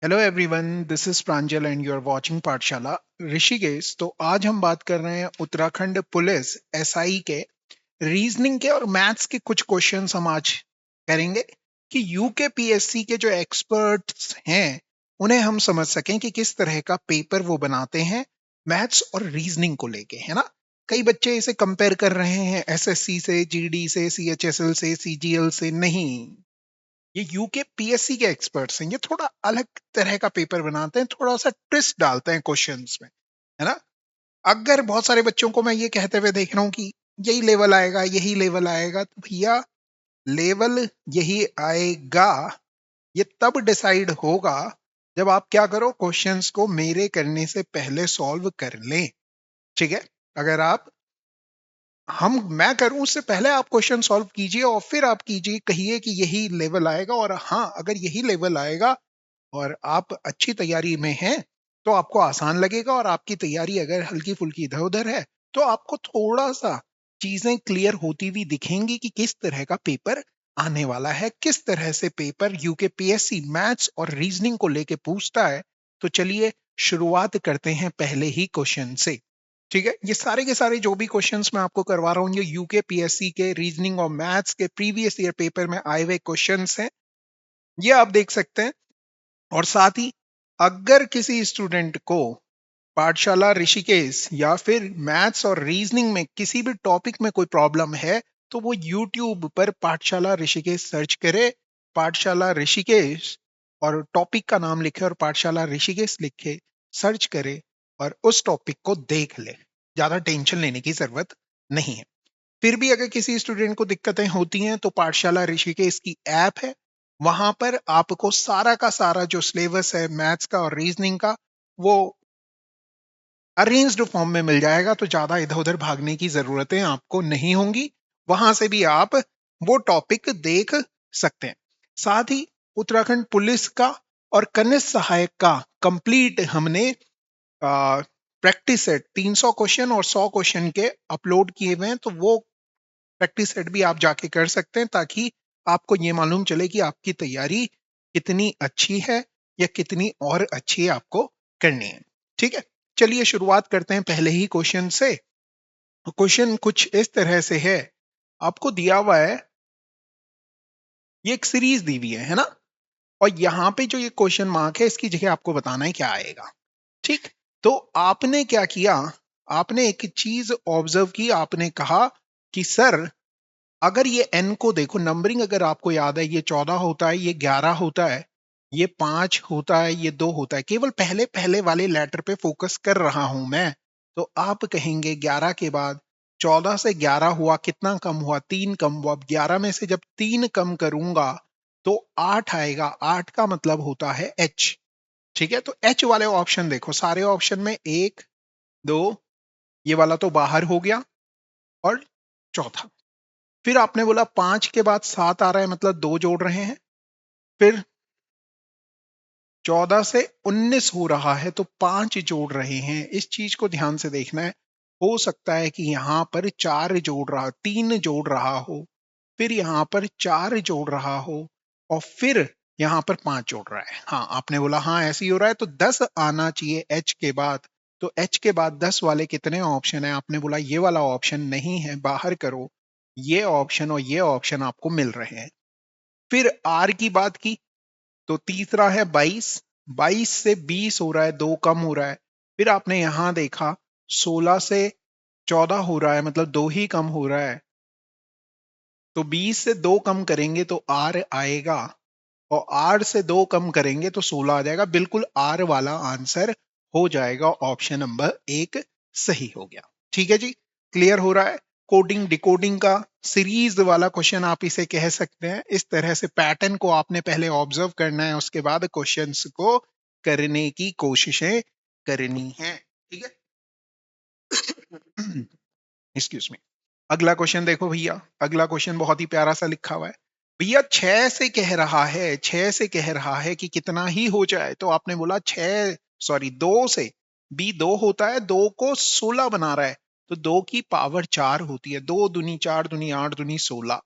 Hello everyone, this is Pranjal and you are watching Pathshala Rishikesh. तो आज हम बात कर रहे हैं उत्तराखंड पुलिस एसआई के रीजनिंग के और मैथ्स के कुछ क्वेश्चंस हम आज करेंगे कि यूके पीएससी के जो एक्सपर्ट्स हैं उन्हें हम समझ सकें कि किस तरह का पेपर वो बनाते हैं मैथ्स और रीजनिंग को लेके, है ना। कई बच्चे इसे कंपेयर कर रहे हैं एसएससी से, जीडी से, सीएचएसएल से, सीजीएल से। नहीं, ये यूके पीएससी के एक्सपर्ट्स हैं। ये थोड़ा अलग तरह का पेपर बनाते हैं, थोड़ा सा ट्विस्ट डालते हैं क्वेश्चंस में, है ना। अगर बहुत सारे बच्चों को मैं ये कहते हुए देख रहा हूँ कि यही लेवल आएगा, यही लेवल आएगा, तो भैया लेवल यही आएगा ये तब डिसाइड होगा जब आप क्या करो, क्वेश्चंस को मेरे करने से पहले सॉल्व कर लें। ठीक है, अगर आप मैं करूं उससे पहले आप क्वेश्चन सॉल्व कीजिए और फिर आप कीजिए, कहिए कि यही लेवल आएगा। और हाँ, अगर यही लेवल आएगा और आप अच्छी तैयारी में हैं तो आपको आसान लगेगा, और आपकी तैयारी अगर हल्की फुल्की इधर उधर है तो आपको थोड़ा सा चीजें क्लियर होती हुई दिखेंगी कि किस तरह का पेपर आने वाला है, किस तरह से पेपर यूके पीएससी मैथ्स और रीजनिंग को लेके पूछता है। तो चलिए शुरुआत करते हैं पहले ही क्वेश्चन से। ठीक है, ये सारे के सारे जो भी क्वेश्चंस मैं आपको करवा रहा हूँ ये यूके पीएससी के रीजनिंग और मैथ्स के प्रीवियस ईयर पेपर में आए हुए क्वेश्चंस हैं, ये आप देख सकते हैं। और साथ ही अगर किसी स्टूडेंट को पाठशाला ऋषिकेश या फिर मैथ्स और रीजनिंग में किसी भी टॉपिक में कोई प्रॉब्लम है तो वो यूट्यूब पर पाठशाला ऋषिकेश सर्च करे, पाठशाला ऋषिकेश और टॉपिक का नाम लिखे और पाठशाला ऋषिकेश लिखे, सर्च करे और उस टॉपिक को देख ले। ज्यादा टेंशन लेने की जरूरत नहीं है। फिर भी अगर किसी स्टूडेंट को दिक्कतें होती हैं तो पाठशाला ऋषिकेश की ऐप है, वहां पर आपको सारा का सारा जो सिलेबस है मैथ्स का और रीजनिंग का वो अरेंज्ड फॉर्म में मिल जाएगा। तो ज्यादा इधर उधर भागने की जरूरतें आपको नहीं होंगी, वहां से भी आप वो टॉपिक देख सकते हैं। साथ ही उत्तराखंड पुलिस का और कनिष्ठ सहायक का कंप्लीट हमने प्रैक्टिस सेट 300 क्वेश्चन और 100 क्वेश्चन के अपलोड किए हुए हैं, तो वो प्रैक्टिस सेट भी आप जाके कर सकते हैं ताकि आपको ये मालूम चले कि आपकी तैयारी कितनी अच्छी है या कितनी और अच्छी आपको करनी है। ठीक है, चलिए शुरुआत करते हैं पहले ही क्वेश्चन से। क्वेश्चन कुछ इस तरह से है, आपको दिया हुआ है, ये एक सीरीज दी हुई है ना। और यहाँ पे जो ये क्वेश्चन मार्क है इसकी जगह आपको बताना है क्या आएगा। ठीक, तो आपने क्या किया, आपने एक चीज ऑब्जर्व की, आपने कहा कि सर अगर ये एन को देखो, नंबरिंग अगर आपको याद है, ये 14 होता है, ये 11 होता है, ये 5 होता है, ये 2 होता है। केवल पहले पहले वाले लेटर पे फोकस कर रहा हूं मैं। तो आप कहेंगे 11 के बाद 14 से 11 हुआ, कितना कम हुआ, 3 कम हुआ। अब 11 में से जब 3 कम करूंगा तो 8 आएगा, 8 का मतलब होता है एच। ठीक है, तो एच वाले ऑप्शन देखो, सारे ऑप्शन में 1 2, ये वाला तो बाहर हो गया, और चौथा। फिर आपने बोला 5 के बाद 7 आ रहा है, मतलब 2 जोड़ रहे हैं। फिर 14 से 19 हो रहा है तो 5 जोड़ रहे हैं। इस चीज को ध्यान से देखना है। हो सकता है कि यहां पर 4 जोड़ रहा, 3 जोड़ रहा हो, फिर यहां पर 4 जोड़ रहा हो, और फिर यहां पर 5 जोड़ रहा है। हाँ, आपने बोला हाँ ऐसे ही हो रहा है, तो 10 आना चाहिए एच के बाद। तो एच के बाद 10 वाले कितने ऑप्शन है, आपने बोला ये वाला ऑप्शन नहीं है, बाहर करो। ये ऑप्शन और ये ऑप्शन आपको मिल रहे हैं। फिर आर की बात की तो तीसरा है 22, 22 से 20 हो रहा है, 2 कम हो रहा है। फिर आपने यहां देखा 16 से 14 हो रहा है, मतलब 2 ही कम हो रहा है। तो 20 से 2 कम करेंगे तो आर आएगा, और आर से 2 कम करेंगे तो 16 आ जाएगा। बिल्कुल आर वाला आंसर हो जाएगा, ऑप्शन नंबर 1 सही हो गया। ठीक है जी, क्लियर हो रहा है। कोडिंग डिकोडिंग का सीरीज वाला क्वेश्चन आप इसे कह सकते हैं। इस तरह से पैटर्न को आपने पहले ऑब्जर्व करना है, उसके बाद क्वेश्चंस को करने की कोशिशें करनी है। ठीक है, एक्सक्यूज मी। अगला क्वेश्चन देखो भैया, अगला क्वेश्चन बहुत ही प्यारा सा लिखा हुआ है। भैया 6 से कह रहा है, 6 से कह रहा है कि कितना ही हो जाए। तो आपने बोला 6, सॉरी 2 से, बी 2 होता है, 2 को 16 बना रहा है, तो 2 की पावर 4 होती है। 2 दूनी 4 दूनी 8 दूनी 16।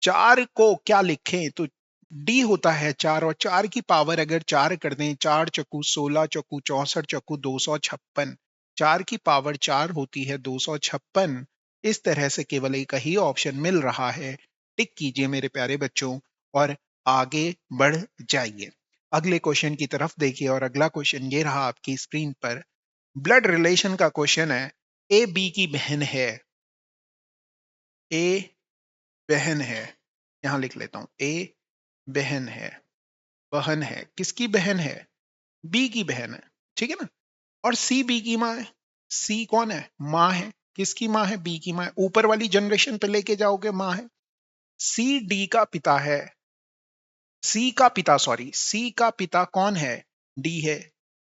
4 को क्या लिखें, तो डी होता है 4 और 4 की पावर अगर 4 कर दें 4 चक्कू 16 चक्कू 64 चक्कू 256 4 की पावर 4 होती है 256। इस तरह से केवल एक ही ऑप्शन मिल रहा है। टिक कीजिए मेरे प्यारे बच्चों और आगे बढ़ जाइए। अगले क्वेश्चन की तरफ देखिए और अगला क्वेश्चन ये रहा आपकी स्क्रीन पर। ब्लड रिलेशन का क्वेश्चन है। ए बी की बहन है। ए बहन है, यहां लिख लेता हूं। ए बहन है, बहन है, किसकी बहन है? बी की बहन है, ठीक है ना। और सी बी की माँ है। सी कौन है? माँ है। किसकी माँ है? बी की माँ है। ऊपर वाली जनरेशन पे लेके जाओगे, माँ है। सी डी का पिता है। सी का पिता, सॉरी, सी का पिता कौन है? डी है।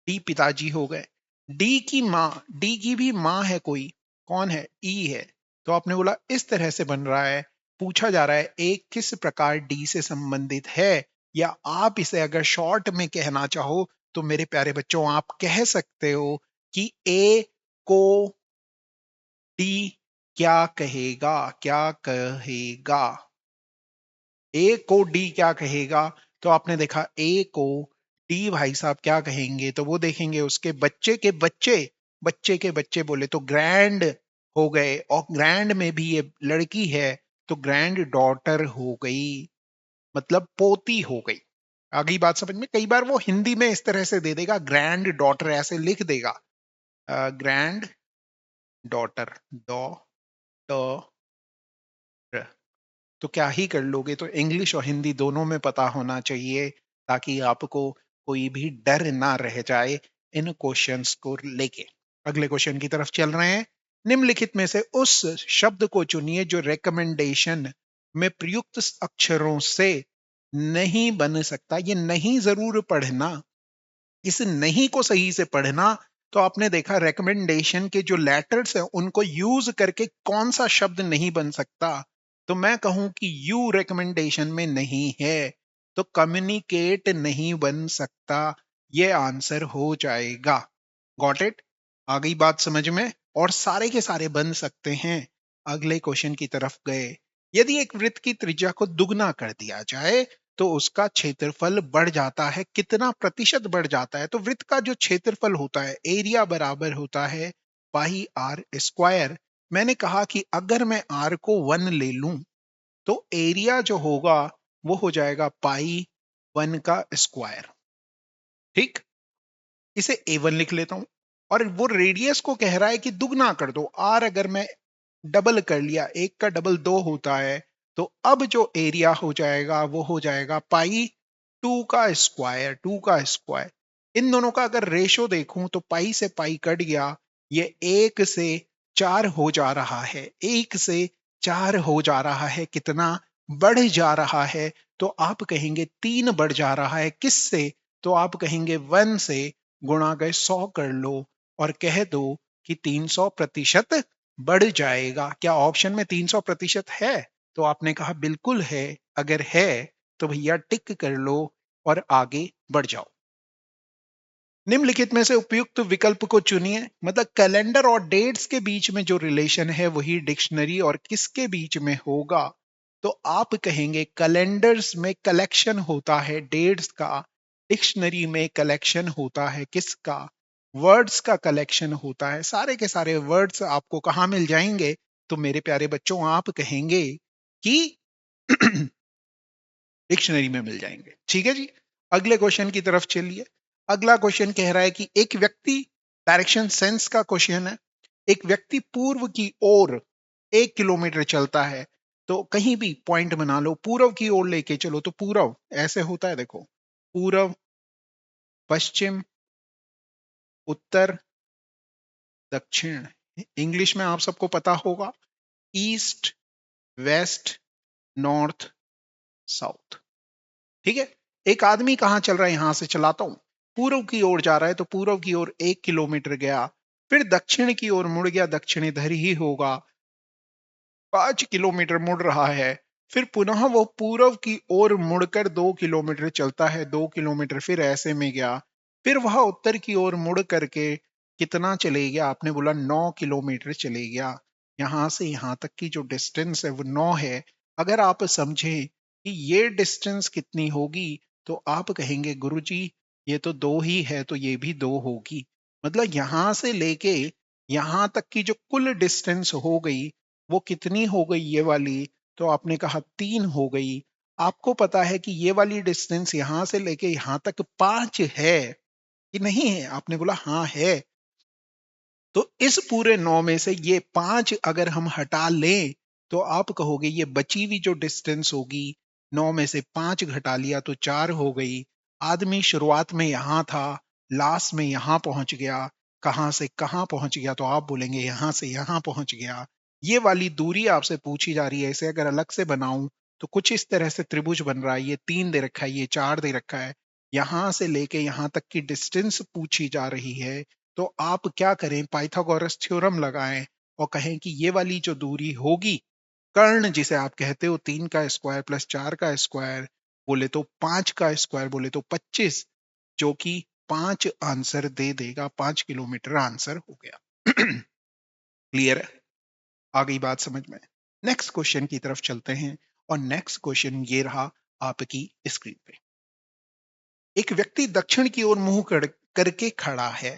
डी पिताजी हो गए। डी की माँ, डी की भी माँ है कोई, कौन है? ई है। तो आपने बोला इस तरह से बन रहा है। पूछा जा रहा है ए किस प्रकार डी से संबंधित है, या आप इसे अगर शॉर्ट में कहना चाहो तो मेरे प्यारे बच्चों आप कह सकते हो कि ए को डी क्या कहेगा? क्या कहेगा? ए को डी क्या कहेगा? तो आपने देखा ए को डी भाई साहब क्या कहेंगे, तो वो देखेंगे उसके बच्चे के बच्चे, बच्चे के बच्चे बोले तो ग्रैंड हो गए, और ग्रैंड में भी ये लड़की है तो ग्रैंड डॉटर हो गई, मतलब पोती हो गई। आगे बात समझ में? कई बार वो हिंदी में इस तरह से दे देगा, ग्रैंड डॉटर ऐसे लिख देगा, ग्रैंड डॉटर, डॉटर। तो क्या ही कर लोगे, तो इंग्लिश और हिंदी दोनों में पता होना चाहिए ताकि आपको कोई भी डर ना रह जाए इन क्वेश्चंस को लेके। अगले क्वेश्चन की तरफ चल रहे हैं। निम्नलिखित में से उस शब्द को चुनिए जो रिकमेंडेशन में प्रयुक्त अक्षरों से नहीं बन सकता। ये नहीं जरूर पढ़ना, इस नहीं को सही से पढ़ना। तो आपने देखा रिकमेंडेशन के जो लेटर्स हैं उनको यूज करके कौन सा शब्द नहीं बन सकता। तो मैं कहूं कि यू रिकमेंडेशन में नहीं है, तो कम्युनिकेट नहीं बन सकता, ये आंसर हो जाएगा। Got it? आ गई बात समझ में? और सारे के सारे बन सकते हैं। अगले क्वेश्चन की तरफ गए। यदि एक वृत्त की त्रिज्या को दुगना कर दिया जाए तो उसका क्षेत्रफल बढ़ जाता है, कितना प्रतिशत बढ़ जाता है? तो वृत्त का जो क्षेत्रफल होता है, एरिया बराबर होता है पाई आर स्क्वायर। मैंने कहा कि अगर मैं आर को 1 ले लूं तो एरिया जो होगा वो हो जाएगा पाई 1 का स्क्वायर। ठीक, इसे A1 लिख लेता हूं। और वो रेडियस को कह रहा है कि दुगना कर दो। आर अगर मैं डबल कर लिया, एक का डबल 2 होता है, तो अब जो एरिया हो जाएगा वो हो जाएगा पाई 2 का स्क्वायर, 2 का स्क्वायर। इन दोनों का अगर रेशो देखूं तो पाई से पाई कट गया, ये 1 से 4 हो जा रहा है, 1 से 4 हो जा रहा है। कितना बढ़ जा रहा है? तो आप कहेंगे 3 बढ़ जा रहा है। किससे? तो आप कहेंगे 1 से गुणा गए 100 कर लो और कह दो कि 300% बढ़ जाएगा। क्या ऑप्शन में 300% है? तो आपने कहा बिल्कुल है। अगर है तो भैया टिक कर लो और आगे बढ़ जाओ। निम्नलिखित में से उपयुक्त विकल्प को चुनिए। मतलब कैलेंडर और डेट्स के बीच में जो रिलेशन है वही डिक्शनरी और किसके बीच में होगा? तो आप कहेंगे कैलेंडर्स में कलेक्शन होता है डेट्स का, डिक्शनरी में कलेक्शन होता है किसका? वर्ड्स का कलेक्शन होता है। सारे के सारे वर्ड्स आपको कहाँ मिल जाएंगे? तो मेरे प्यारे बच्चों आप कहेंगे कि डिक्शनरी में मिल जाएंगे। ठीक है जी। अगले क्वेश्चन की तरफ चलिए। अगला क्वेश्चन कह रहा है कि एक व्यक्ति, डायरेक्शन सेंस का क्वेश्चन है, एक व्यक्ति पूर्व की ओर 1 किलोमीटर चलता है। तो कहीं भी पॉइंट बना लो, पूर्व की ओर लेके चलो, तो पूर्व ऐसे होता है, देखो, पूर्व, पश्चिम, उत्तर, दक्षिण। इंग्लिश में आप सबको पता होगा, ईस्ट, वेस्ट, नॉर्थ, साउथ। ठीक है। एक आदमी कहाँ चल रहा है, यहां से चलाता हूं, पूर्व की ओर जा रहा है, तो पूर्व की ओर 1 किलोमीटर गया, फिर दक्षिण की ओर मुड़ गया, दक्षिण इधर ही होगा, 5 किलोमीटर मुड़ रहा है, फिर पुनः वो पूर्व की ओर मुड़कर 2 किलोमीटर चलता है, 2 किलोमीटर फिर ऐसे में गया, फिर वह उत्तर की ओर मुड़ करके कितना चले गया? आपने बोला 9 किलोमीटर चले गया। यहां से यहां तक की जो डिस्टेंस है वो 9 है। अगर आप समझे कि ये डिस्टेंस कितनी होगी, तो आप कहेंगे गुरुजी ये तो 2 ही है, तो ये भी 2 होगी। मतलब यहां से लेके यहां तक की जो कुल डिस्टेंस हो गई वो कितनी हो गई ये वाली, तो आपने कहा 3 हो गई। आपको पता है कि ये वाली डिस्टेंस यहां से लेके यहां तक 5 है कि नहीं है, आपने बोला हाँ है। तो इस पूरे 9 में से ये 5 अगर हम हटा लें तो आप कहोगे ये बची हुई जो डिस्टेंस होगी, 9 में से 5 घटा लिया तो 4 हो गई। आदमी शुरुआत में यहां था, लास्ट में यहां पहुंच गया। कहां से कहां पहुंच गया, तो आप बोलेंगे यहां से यहां पहुंच गया। ये वाली दूरी आपसे पूछी जा रही है। इसे अगर अलग से बनाऊं तो कुछ इस तरह से त्रिभुज बन रहा है। ये 3 दे रखा है, ये 4 दे रखा है। यहां से लेके यहां तक की डिस्टेंस पूछी जा रही है। तो आप क्या करें, पाइथागोरस थ्योरम लगाएं और कहें कि ये वाली जो दूरी होगी, कर्ण जिसे आप कहते हो, 3 का स्क्वायर प्लस 4 का स्क्वायर बोले तो 5 का स्क्वायर बोले तो 25, जो कि 5 आंसर दे देगा। 5 किलोमीटर आंसर हो गया। क्लियर है? आ गई बात समझ में? नेक्स्ट क्वेश्चन की तरफ चलते हैं और नेक्स्ट क्वेश्चन ये रहा आपकी स्क्रीन पे। एक व्यक्ति दक्षिण की ओर मुंह करके खड़ा है।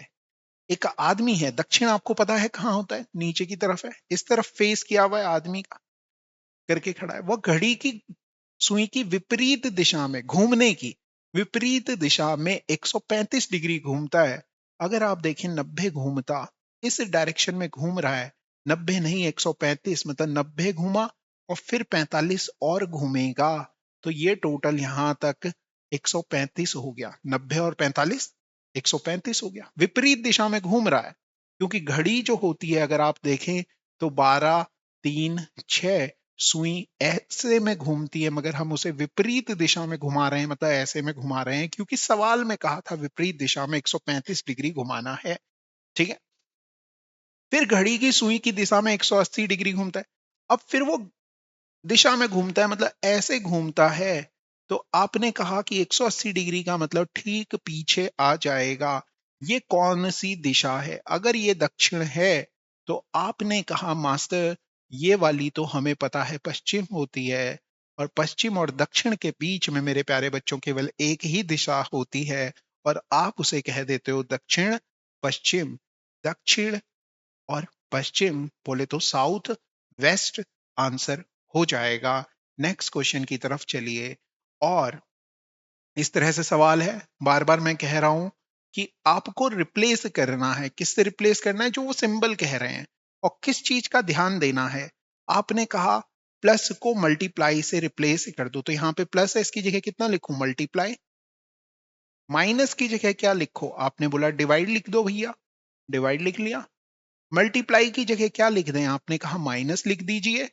एक आदमी है, दक्षिण आपको पता है कहाँ होता है, नीचे की तरफ है, इस तरफ फेस किया हुआ है आदमी का, करके खड़ा है। वह घड़ी की सुई की विपरीत दिशा में, घूमने की विपरीत दिशा में 135 डिग्री घूमता है। अगर आप देखें 90 घूमता, इस डायरेक्शन में घूम रहा है, 90 नहीं 135, मतलब 90 घूमा और फिर 45 और घूमेगा, तो ये टोटल यहां तक 135 हो गया। 90 और 45 135 हो गया। विपरीत दिशा में घूम रहा है, क्योंकि घड़ी जो होती है अगर आप देखें तो 12 3 6 सुई ऐसे में घूमती है, मगर हम उसे विपरीत दिशा में घुमा रहे हैं, मतलब ऐसे में घुमा रहे हैं, क्योंकि सवाल में कहा था विपरीत दिशा में 135 डिग्री घुमाना है। ठीक है। फिर घड़ी की सुई की दिशा में 180 डिग्री घूमता है। अब फिर वो दिशा में घूमता है, मतलब ऐसे घूमता है। तो आपने कहा कि 180 डिग्री का मतलब ठीक पीछे आ जाएगा। ये कौन सी दिशा है? अगर ये दक्षिण है तो आपने कहा मास्टर ये वाली तो हमें पता है पश्चिम होती है, और पश्चिम और दक्षिण के बीच में मेरे प्यारे बच्चों केवल एक ही दिशा होती है, और आप उसे कह देते हो दक्षिण पश्चिम। दक्षिण और पश्चिम बोले तो साउथ वेस्ट आंसर हो जाएगा। नेक्स्ट क्वेश्चन की तरफ चलिए। और इस तरह से सवाल है, बार बार मैं कह रहा हूं कि आपको रिप्लेस करना है। किससे रिप्लेस करना है? जो वो सिंबल कह रहे हैं। और किस चीज का ध्यान देना है? आपने कहा प्लस को मल्टीप्लाई से रिप्लेस कर दो, तो यहाँ पे प्लस है, इसकी जगह कितना लिखूं? मल्टीप्लाई। माइनस की जगह क्या लिखो? आपने बोला डिवाइड लिख दो भैया, डिवाइड लिख लिया। मल्टीप्लाई की जगह क्या लिख दें? आपने कहा माइनस लिख दीजिए।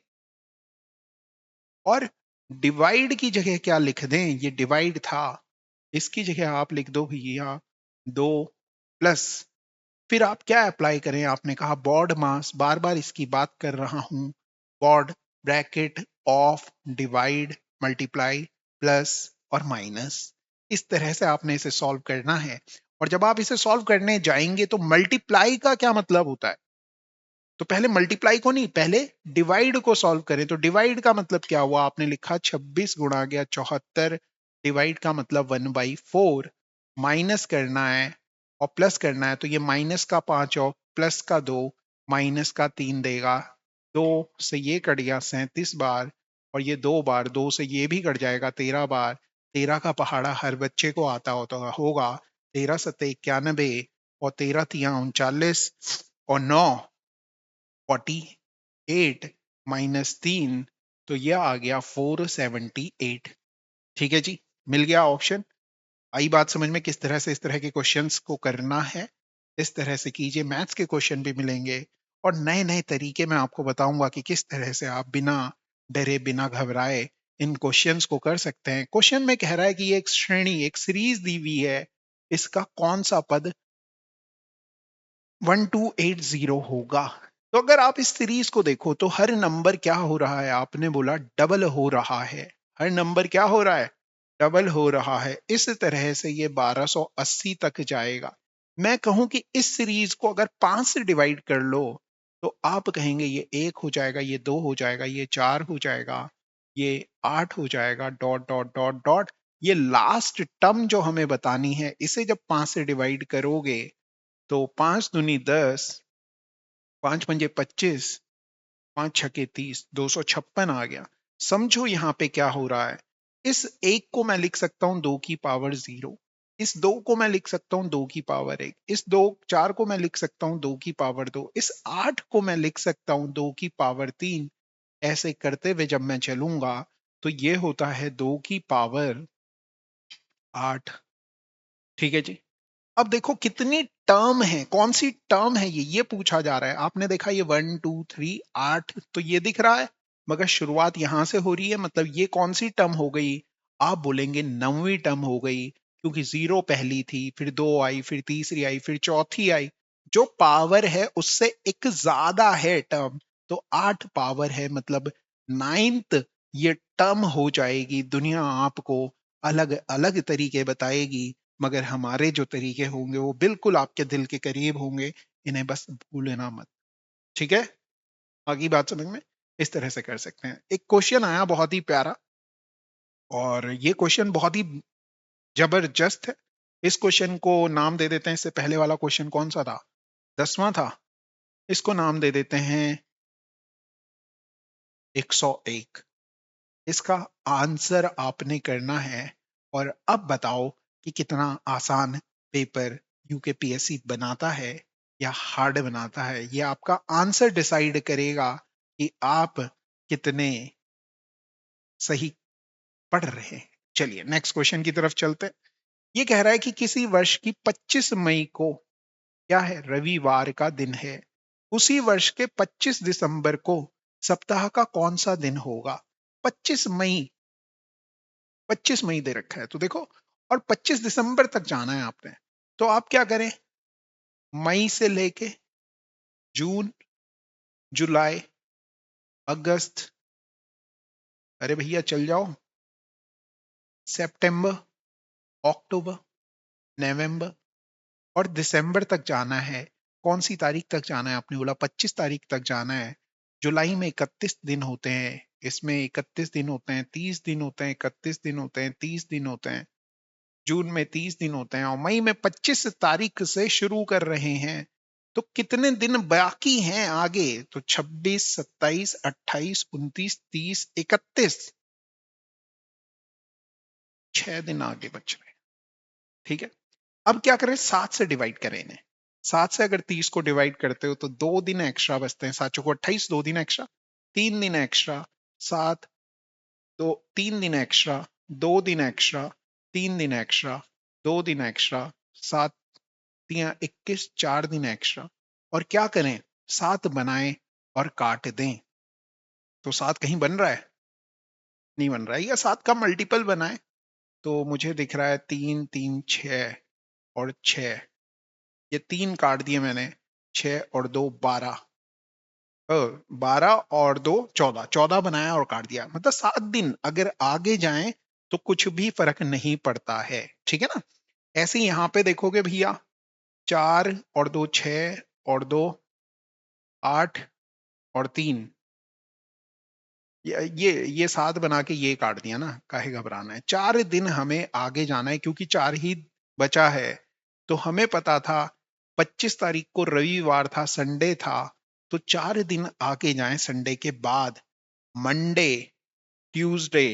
और डिवाइड की जगह क्या लिख दें? ये डिवाइड था, इसकी जगह आप लिख दो भैया 2 प्लस। फिर आप क्या अप्लाई करें? आपने कहा बॉड मास, बार बार इसकी बात कर रहा हूं। बॉड bracket of divide multiply plus और माइनस। इस तरह से आपने इसे सॉल्व करना है। और जब आप इसे सॉल्व करने जाएंगे तो मल्टीप्लाई का क्या मतलब होता है? तो पहले मल्टीप्लाई को नहीं, पहले डिवाइड को सॉल्व करें। तो डिवाइड का मतलब क्या हुआ? आपने लिखा 26 गुणा गया 74। डिवाइड का मतलब 1/4। माइनस करना है और प्लस करना है, तो ये माइनस का 5 और प्लस का 2, माइनस का 3 देगा। 2 से ये कट गया 37 बार, और ये 2 बार, 2 से ये भी कट जाएगा 13 बार। 13 का पहाड़ा हर बच्चे को आता होता होगा। 13 सत्ते 91 और 13 तिया 39 और 9 48 -3, तो यह आ गया 478। ठीक है जी, मिल गया ऑप्शन। आई बात समझ में किस तरह से इस तरह के क्वेश्चंस को करना है? इस तरह से कीजिए, मैथ्स के क्वेश्चन भी मिलेंगे और नए नए तरीके मैं आपको बताऊंगा कि किस तरह से आप बिना डरे बिना घबराए इन क्वेश्चंस को कर सकते हैं। क्वेश्चन में कह रहा है कि ये एक श्रेणी, एक सीरीज दी हुई है, इसका कौन सा पद 1280 होगा? तो अगर आप इस सीरीज को देखो तो हर नंबर क्या हो रहा है? आपने बोला डबल हो रहा है। हर नंबर क्या हो रहा है? डबल हो रहा है। इस तरह से ये 1280 तक जाएगा। मैं कहूं कि इस सीरीज को अगर 5 से डिवाइड कर लो तो आप कहेंगे ये 1 हो जाएगा, ये 2 हो जाएगा, ये 4 हो जाएगा। ये 8 हो जाएगा, डॉट डॉट डॉट डॉट। ये लास्ट टर्म जो हमें बतानी है, इसे जब 5 से डिवाइड करोगे तो 5 दूनी 10, 5 पंजे 25, 5 छके 30, 256 आ गया। समझो यहाँ पे क्या हो रहा है। इस एक को मैं लिख सकता हूँ 2 की पावर 0, इस 2 को मैं लिख सकता हूँ 2 की पावर 1, इस 2 4 को मैं लिख सकता हूँ 2 की पावर 2, इस 8 को मैं लिख सकता हूँ 2 की पावर 3। ऐसे करते हुए जब मैं चलूंगा तो ये होता है 2 की पावर 8। ठीक है जी। अब देखो कितनी टर्म है, कौन सी टर्म है ये पूछा जा रहा है। आपने देखा ये 1 2 3 8 तो ये दिख रहा है, मगर शुरुआत यहां से हो रही है, मतलब ये कौन सी टर्म हो गई। आप बोलेंगे 9वीं टर्म हो गई, क्योंकि 0 पहली थी, फिर 2 आई, फिर तीसरी आई, फिर चौथी आई। जो पावर है उससे एक ज्यादा है टर्म, तो 8 पावर है, मतलब 9th ये टर्म हो जाएगी। दुनिया आपको अलग अलग तरीके बताएगी, मगर हमारे जो तरीके होंगे वो बिल्कुल आपके दिल के करीब होंगे। इन्हें बस भूलना मत। ठीक है, आगे बात समझ में इस तरह से कर सकते हैं। एक क्वेश्चन आया बहुत ही प्यारा, और ये क्वेश्चन बहुत ही जबरदस्त है। इस क्वेश्चन को नाम दे देते हैं, इससे पहले वाला क्वेश्चन कौन सा था, 10वां था, इसको नाम दे देते हैं 101। इसका आंसर आपने करना है। और अब बताओ कि कितना आसान पेपर यूकेपीएससी बनाता है या हार्ड बनाता है। ये आपका आंसर डिसाइड करेगा कि आप कितने सही पढ़ रहे हैं। चलिए नेक्स्ट क्वेश्चन की तरफ चलते हैं। ये कह रहा है कि किसी वर्ष की 25 मई को क्या है, रविवार का दिन है। उसी वर्ष के 25 दिसंबर को सप्ताह का कौन सा दिन होगा। 25 मई, 25 मई दे रखा है तो देखो, और 25 दिसंबर तक जाना है आपने। तो आप क्या करें, मई से लेके जून, जुलाई, अगस्त, अरे भैया चल जाओ, सितंबर, अक्टूबर, नवंबर और दिसंबर तक जाना है। कौन सी तारीख तक जाना है, आपने बोला 25 तारीख तक जाना है। जुलाई में 31 दिन होते हैं, इसमें 31 दिन होते हैं, 30 दिन होते हैं, 31 दिन होते हैं, 30 दिन होते हैं। जून में 30 दिन होते हैं, और मई में 25 तारीख से शुरू कर रहे हैं। तो कितने दिन बाकी हैं आगे, तो 26, 27, 28, 29, 30, 31, 6 दिन आगे बच रहे हैं। ठीक है, अब क्या करें, 7 से डिवाइड करें इन्हें। 7 से अगर 30 को डिवाइड करते हो तो 2 दिन एक्स्ट्रा बचते हैं, 7 को 28, 2 दिन एक्स्ट्रा, 3 दिन एक्स्ट्रा, 7, 3 दिन एक्स्ट्रा, 2 दिन एक्स्ट्रा, 3 दिन एक्स्ट्रा, 2 दिन एक्स्ट्रा, 7 तिया 21, 4 दिन एक्स्ट्रा। और क्या करें, 7 बनाएं और काट दें। तो 7 कहीं बन रहा है, नहीं बन रहा है, या 7 का मल्टीपल बनाएं। तो मुझे दिख रहा है 3 3 6 और 6, ये 3 काट दिए मैंने, 6 और 2 12, 12 और 2 14, 14 बनाया और काट दिया, मतलब 7 दिन अगर आगे जाएं तो कुछ भी फर्क नहीं पड़ता है। ठीक है ना। ऐसे ही यहाँ पे देखोगे भैया, 4 और 2 6 और 2 8 और 3, ये 7 बना के ये काट दिया ना, काहे घबराना है। 4 दिन हमें आगे जाना है, क्योंकि 4 ही बचा है। तो हमें पता था 25 तारीख को रविवार था, संडे था, तो 4 दिन आगे जाएं संडे के बाद। मंडे, ट्यूसडे,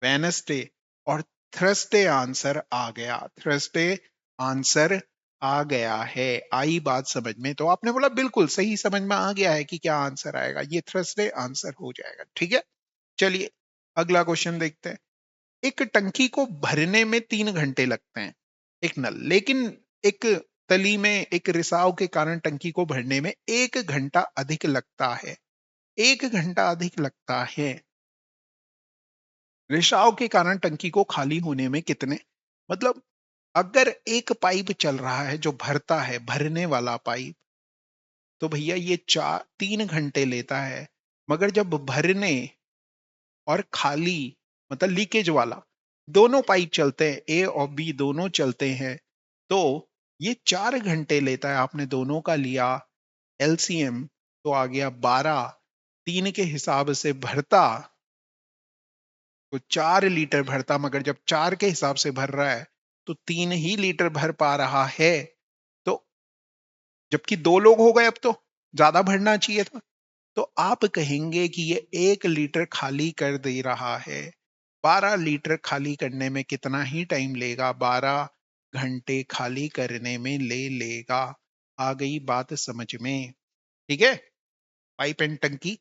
वेनसडे और थर्सडे आंसर आ गया, थर्सडे आंसर आ गया है। आई बात समझ में, तो आपने बोला बिल्कुल सही समझ में आ गया है कि क्या आंसर आएगा, ये थर्सडे आंसर हो जाएगा। ठीक है, चलिए अगला क्वेश्चन देखते हैं। एक टंकी को भरने में 3 घंटे लगते हैं, एक नल, लेकिन एक तली में एक रिसाव के कारण टंकी को भरने में 1 घंटा अधिक लगता है। 1 घंटा अधिक लगता है, रिसाव के कारण टंकी को खाली होने में कितने, मतलब अगर एक पाइप चल रहा है जो भरता है, भरने वाला पाइप, तो भैया ये 3 घंटे लेता है। मगर जब भरने और खाली, मतलब लीकेज वाला, दोनों पाइप चलते हैं, ए और बी दोनों चलते हैं, तो ये 4 घंटे लेता है। आपने दोनों का लिया एलसीएम, तो आ गया 12, 3 के हिसाब से भरता तो 4 लीटर भरता, मगर जब 4 के हिसाब से भर रहा है तो 3 ही लीटर भर पा रहा है। तो जबकि 2 लोग हो गए, अब तो ज्यादा भरना चाहिए था। तो आप कहेंगे कि ये 1 लीटर खाली कर दे रहा है। 12 लीटर खाली करने में कितना ही टाइम लेगा? 12 घंटे खाली करने में ले लेगा। आ गई बात समझ में? ठीक है, पाइप एंड टंकी।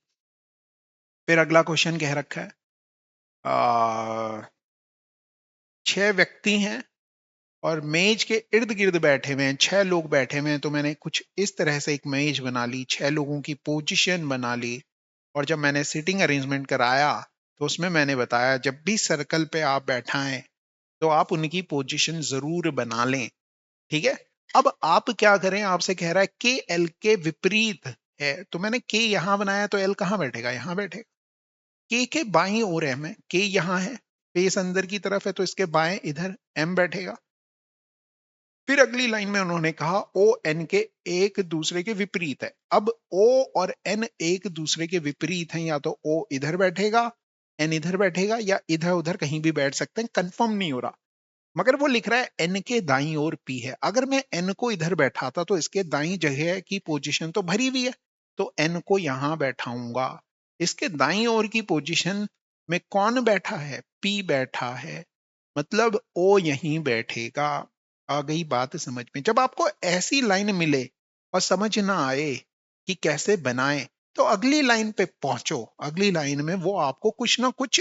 फिर अगला क्वेश्चन कह रखा है, 6 व्यक्ति हैं और मेज के इर्द गिर्द बैठे हुए हैं, 6 लोग बैठे हुए हैं। तो मैंने कुछ इस तरह से एक मेज बना ली, 6 लोगों की पोजीशन बना ली, और जब मैंने सीटिंग अरेंजमेंट कराया तो उसमें मैंने बताया जब भी सर्कल पे आप बैठाएं तो आप उनकी पोजीशन जरूर बना लें। ठीक है, अब आप क्या करें, आपसे कह रहा है के एल के विपरीत है, तो मैंने के यहां बनाया तो एल कहां बैठेगा? यहां बैठेगा। के बाईं ओर है, मैं के यहां है, फेस अंदर की तरफ है, तो इसके बाएं इधर एम बैठेगा। फिर अगली लाइन में उन्होंने कहा ओ एन के एक दूसरे के विपरीत है। अब ओ और एन एक दूसरे के विपरीत हैं, या तो ओ इधर बैठेगा, एन इधर बैठेगा, या इधर उधर कहीं भी बैठ सकते हैं, कंफर्म नहीं हो रहा। मगर वो लिख रहा है एन के दाईं ओर पी है। अगर मैं एन को इधर बैठाता तो इसके दाईं जगह की पोजीशन तो भरी हुई है, तो एन को यहां बैठाऊंगा। इसके दाईं ओर की पोजीशन में कौन बैठा है? पी बैठा है, मतलब ओ यहीं बैठेगा। आ गई बात समझ में? जब आपको ऐसी लाइन मिले और समझ ना आए कि कैसे बनाएं, तो अगली लाइन पे पहुंचो। अगली लाइन में वो आपको कुछ ना कुछ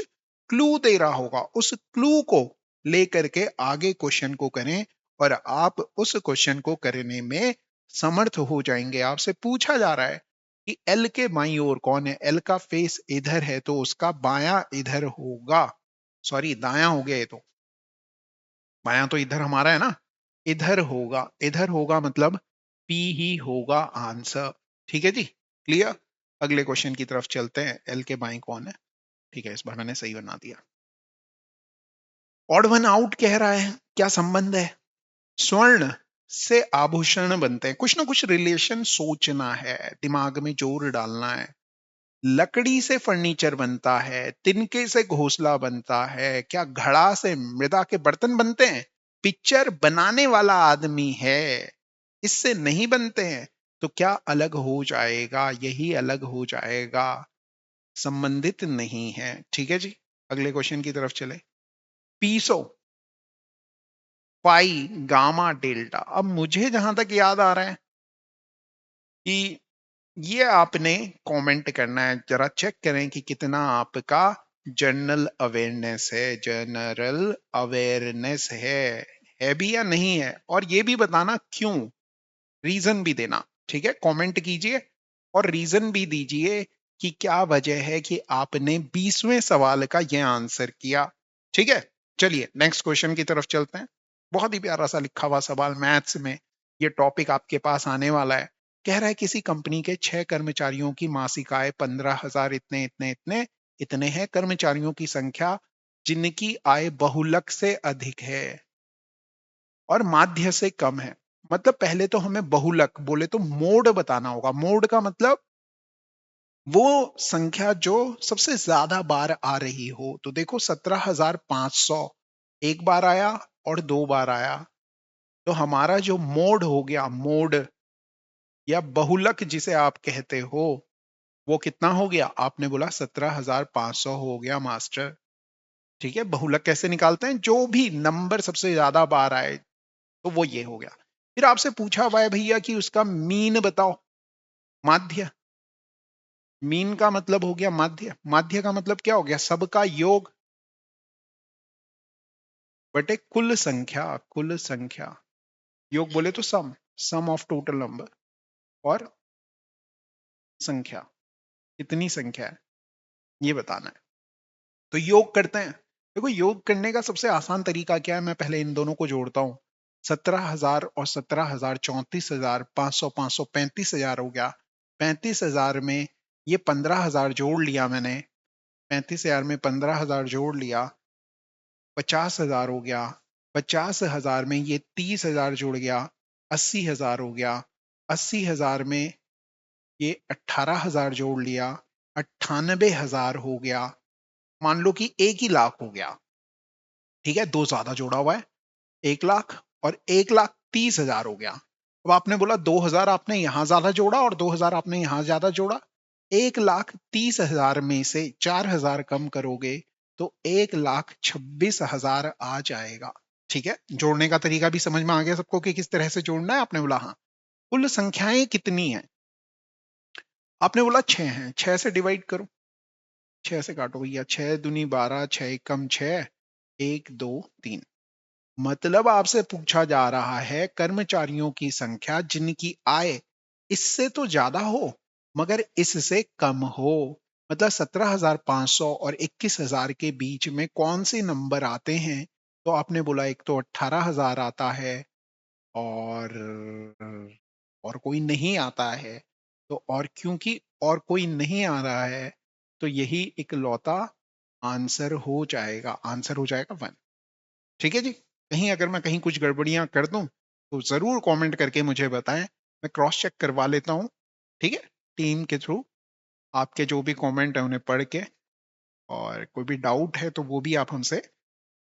क्लू दे रहा होगा, उस क्लू को लेकर के आगे क्वेश्चन को करें, और आप उस क्वेश्चन को करने में समर्थ हो जाएंगे। आपसे पूछा जा रहा है कि एल के बाईं ओर कौन है? एल का फेस इधर है, तो उसका बायां इधर होगा। सॉरी, दायां हो गया ये तो, बायां तो इधर हमारा है ना, इधर होगा। इधर होगा मतलब पी ही होगा आंसर। ठीक है जी, क्लियर? अगले क्वेश्चन की तरफ चलते हैं। एल के बाएं कौन है? ठीक है, इस बार मैंने सही बना दिया। ऑड वन आउट कह रहा है, क्या संबंध है? स्वर्ण से आभूषण बनते हैं, कुछ ना कुछ रिलेशन सोचना है, दिमाग में जोर डालना है। लकड़ी से फर्नीचर बनता है, तिनके से घोंसला बनता है, क्या घड़ा से मृदा के बर्तन बनते हैं? पिक्चर बनाने वाला आदमी है, इससे नहीं बनते हैं, तो क्या अलग हो जाएगा? यही अलग हो जाएगा, संबंधित नहीं है। ठीक है जी, अगले क्वेश्चन की तरफ चले। पीसो पाई गामा डेल्टा। अब मुझे जहां तक याद आ रहा है कि ये आपने कमेंट करना है, जरा चेक करें कि कितना आपका जनरल अवेयरनेस है, जनरल अवेयरनेस है भी या नहीं है, और ये भी बताना क्यों, रीजन भी देना। ठीक है, कमेंट कीजिए और रीजन भी दीजिए कि क्या वजह है कि आपने 20वें सवाल का ये आंसर किया। ठीक है, चलिए नेक्स्ट क्वेश्चन की तरफ चलते हैं। बहुत ही प्यारा सा लिखा हुआ सवाल, मैथ्स में ये टॉपिक आपके पास आने वाला है। कह रहा है किसी कंपनी के 6 कर्मचारियों की मासिक आय 15,000 इतने इतने इतने इतने है। कर्मचारियों की संख्या जिनकी आय बहुलक से अधिक है और माध्य से कम है। मतलब पहले तो हमें बहुलक बोले तो मोड बताना होगा। मोड का मतलब वो संख्या जो सबसे ज्यादा बार आ रही हो। तो देखो 17,500 एक बार आया और 2 बार आया, तो हमारा जो मोड हो गया, मोड या बहुलक जिसे आप कहते हो, वो कितना हो गया? आपने बोला 17,500 हो गया मास्टर। ठीक है, बहुलक कैसे निकालते हैं? जो भी नंबर सबसे ज्यादा बार आए, तो वो ये हो गया। फिर आपसे पूछा हुआ है भैया कि उसका मीन बताओ, माध्य। मीन का मतलब हो गया माध्य, माध्य का मतलब क्या हो गया? सबका योग बटे कुल संख्या, कुल संख्या। योग बोले तो सम, सम ऑफ टोटल नंबर, और संख्या कितनी संख्या है ये बताना है। तो योग करते हैं। देखो, योग करने का सबसे आसान तरीका क्या है? मैं पहले इन दोनों को जोड़ता हूं। 17,000 और 17,000 34,000, 500 500 35,000 हो गया। 35,000 में ये 15,000 जोड़ लिया मैंने, 35,000 में 15,000 जोड़ लिया, 50,000 हो गया। 50,000 में ये 30,000 जुड़ गया, 80,000 हो गया। 80,000 में ये 18,000 जोड़ लिया, 98,000 हो गया। मान लो कि 1 ही लाख हो गया, ठीक है, 2 ज्यादा जोड़ा हुआ है, 1 लाख और 1,30,000 हो गया। अब आपने बोला 2,000 आपने यहां ज्यादा जोड़ा और 2,000 आपने यहां ज्यादा जोड़ा, 1,30,000 में से 4,000 कम करोगे तो 1,26,000 आ जाएगा। ठीक है, जोड़ने का तरीका भी समझ में आ गया सबको कि किस तरह से जोड़ना है। आपने बोला हाँ। कुल संख्याएं कितनी हैं? आपने बोला 6 हैं, 6 से डिवाइड करो, 6 से काटो भैया, 6 दूनी 12, 6 एकम 6, 1 2 3। मतलब आपसे पूछा जा रहा है कर्मचारियों की संख्या जिनकी आय इससे तो ज्यादा हो मगर इससे कम हो। मतलब 17,500 और 21,000 के बीच में कौन से नंबर आते हैं? तो आपने बोला एक तो 18,000 आता है और कोई नहीं आता है। तो और क्योंकि और कोई नहीं आ रहा है तो यही इकलौता आंसर हो जाएगा, आंसर हो जाएगा 1। ठीक है जी। कहीं अगर मैं कहीं कुछ गड़बड़ियां कर दूं तो जरूर कमेंट करके मुझे बताएं, मैं क्रॉस चेक करवा लेता हूं। ठीक है, टीम के थ्रू आपके जो भी कमेंट है उन्हें पढ़ के, और कोई भी डाउट है तो वो भी आप हमसे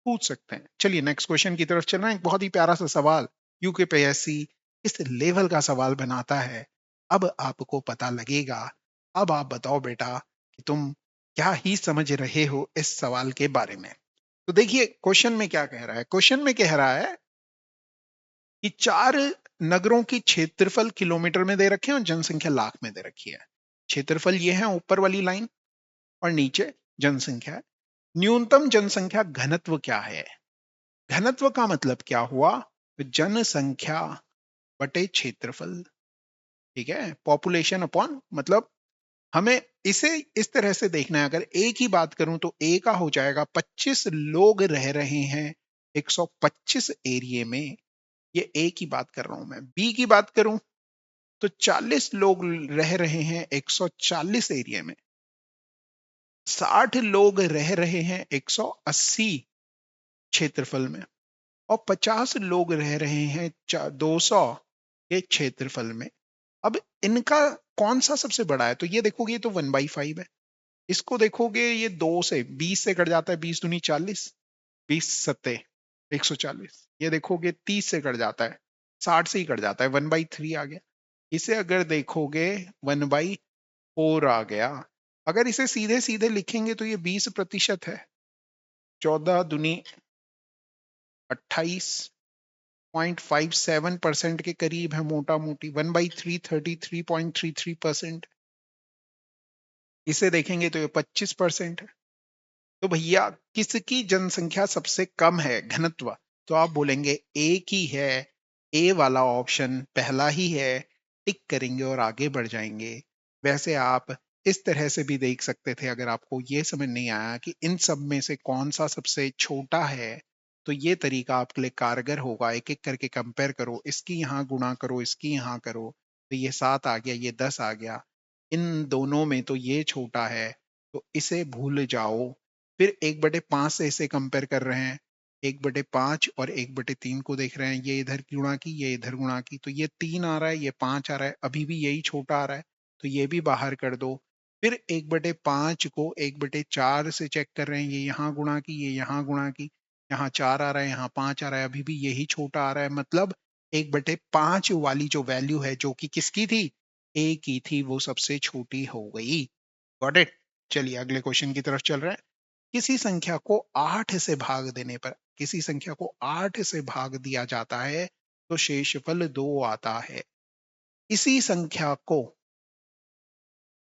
पूछ सकते हैं। चलिए नेक्स्ट क्वेश्चन की तरफ चल रहे हैं। एक बहुत ही प्यारा सा सवाल यूकेपीएससी इस लेवल का सवाल बनाता है। अब आपको पता लगेगा। अब आप बताओ बेटा कि तुम क्या ही समझ रहे हो इस सवाल के बारे में। तो देखिए क्वेश्चन में क्या कह रहा है। क्वेश्चन में कह रहा है कि 4 नगरों की क्षेत्रफल किलोमीटर में दे रखे हैं और जनसंख्या लाख में दे रखी है। क्षेत्रफल ये है ऊपर वाली लाइन और नीचे जनसंख्या है। न्यूनतम जनसंख्या घनत्व क्या है? घनत्व का मतलब क्या हुआ? जनसंख्या बटे क्षेत्रफल। ठीक है, पॉपुलेशन अपॉन, मतलब हमें इसे इस तरह से देखना है। अगर ए की बात करूं तो ए का हो जाएगा 25 लोग रह रहे हैं 125 एरिया में। ये ए की बात कर रहा हूं मैं। बी की बात करूं तो 40 लोग रह रहे हैं 140 एरिया में। 60 लोग रह रहे हैं 180 क्षेत्रफल में और 50 लोग रह रहे हैं 200 के क्षेत्रफल में। अब इनका कौन सा सबसे बड़ा है? तो ये देखोगे ये तो 1/5 है। इसको देखोगे ये 2 से 20 से कट जाता है, 20 दूनी 40, 20 सत्ते 140। ये देखोगे 30 से कट जाता है, 60 से ही कट जाता है, 1/3 आ गया। इसे अगर देखोगे 1/4 आ गया। अगर इसे सीधे सीधे लिखेंगे तो ये 20% है, 14 दुनी 28.57% के करीब है मोटा मोटी। 1/3 33.33%। इसे देखेंगे तो ये 25% है। तो भैया किसकी जनसंख्या सबसे कम है घनत्व? तो आप बोलेंगे ए की है। ए वाला ऑप्शन पहला ही है, टिक करेंगे और आगे बढ़ जाएंगे। वैसे आप इस तरह से भी देख सकते थे। अगर आपको ये समझ नहीं आया कि इन सब में से कौन सा सबसे छोटा है तो ये तरीका आपके लिए कारगर होगा। एक एक करके कंपेयर करो, इसकी यहाँ गुणा करो, इसकी यहाँ करो, तो ये 7 आ गया, ये 10 आ गया। इन दोनों में तो ये छोटा है तो इसे भूल जाओ। फिर 1/5 से इसे कंपेयर कर रहे हैं। 1/5 और 1/3 को देख रहे हैं, ये इधर गुणा की, ये इधर गुणा की, तो ये 3 आ रहा है, ये 5 आ रहा है, अभी भी यही छोटा आ रहा है तो ये भी बाहर कर दो। फिर 1/5 को 1/4 से चेक कर रहे हैं, ये यहाँ गुणा की, ये यहाँ गुणा की, यहाँ 4 आ रहा है, यहाँ 5 आ रहा है, अभी भी यही छोटा आ रहा है। मतलब 1/5 वाली जो वैल्यू है जो कि किसकी थी? ए की थी, वो सबसे छोटी हो गई। Got it. चलिए अगले क्वेश्चन की तरफ चल रहे हैं। किसी संख्या को 8 से भाग देने पर, किसी संख्या को 8 से भाग दिया जाता है तो शेषफल 2 आता है। इसी संख्या को,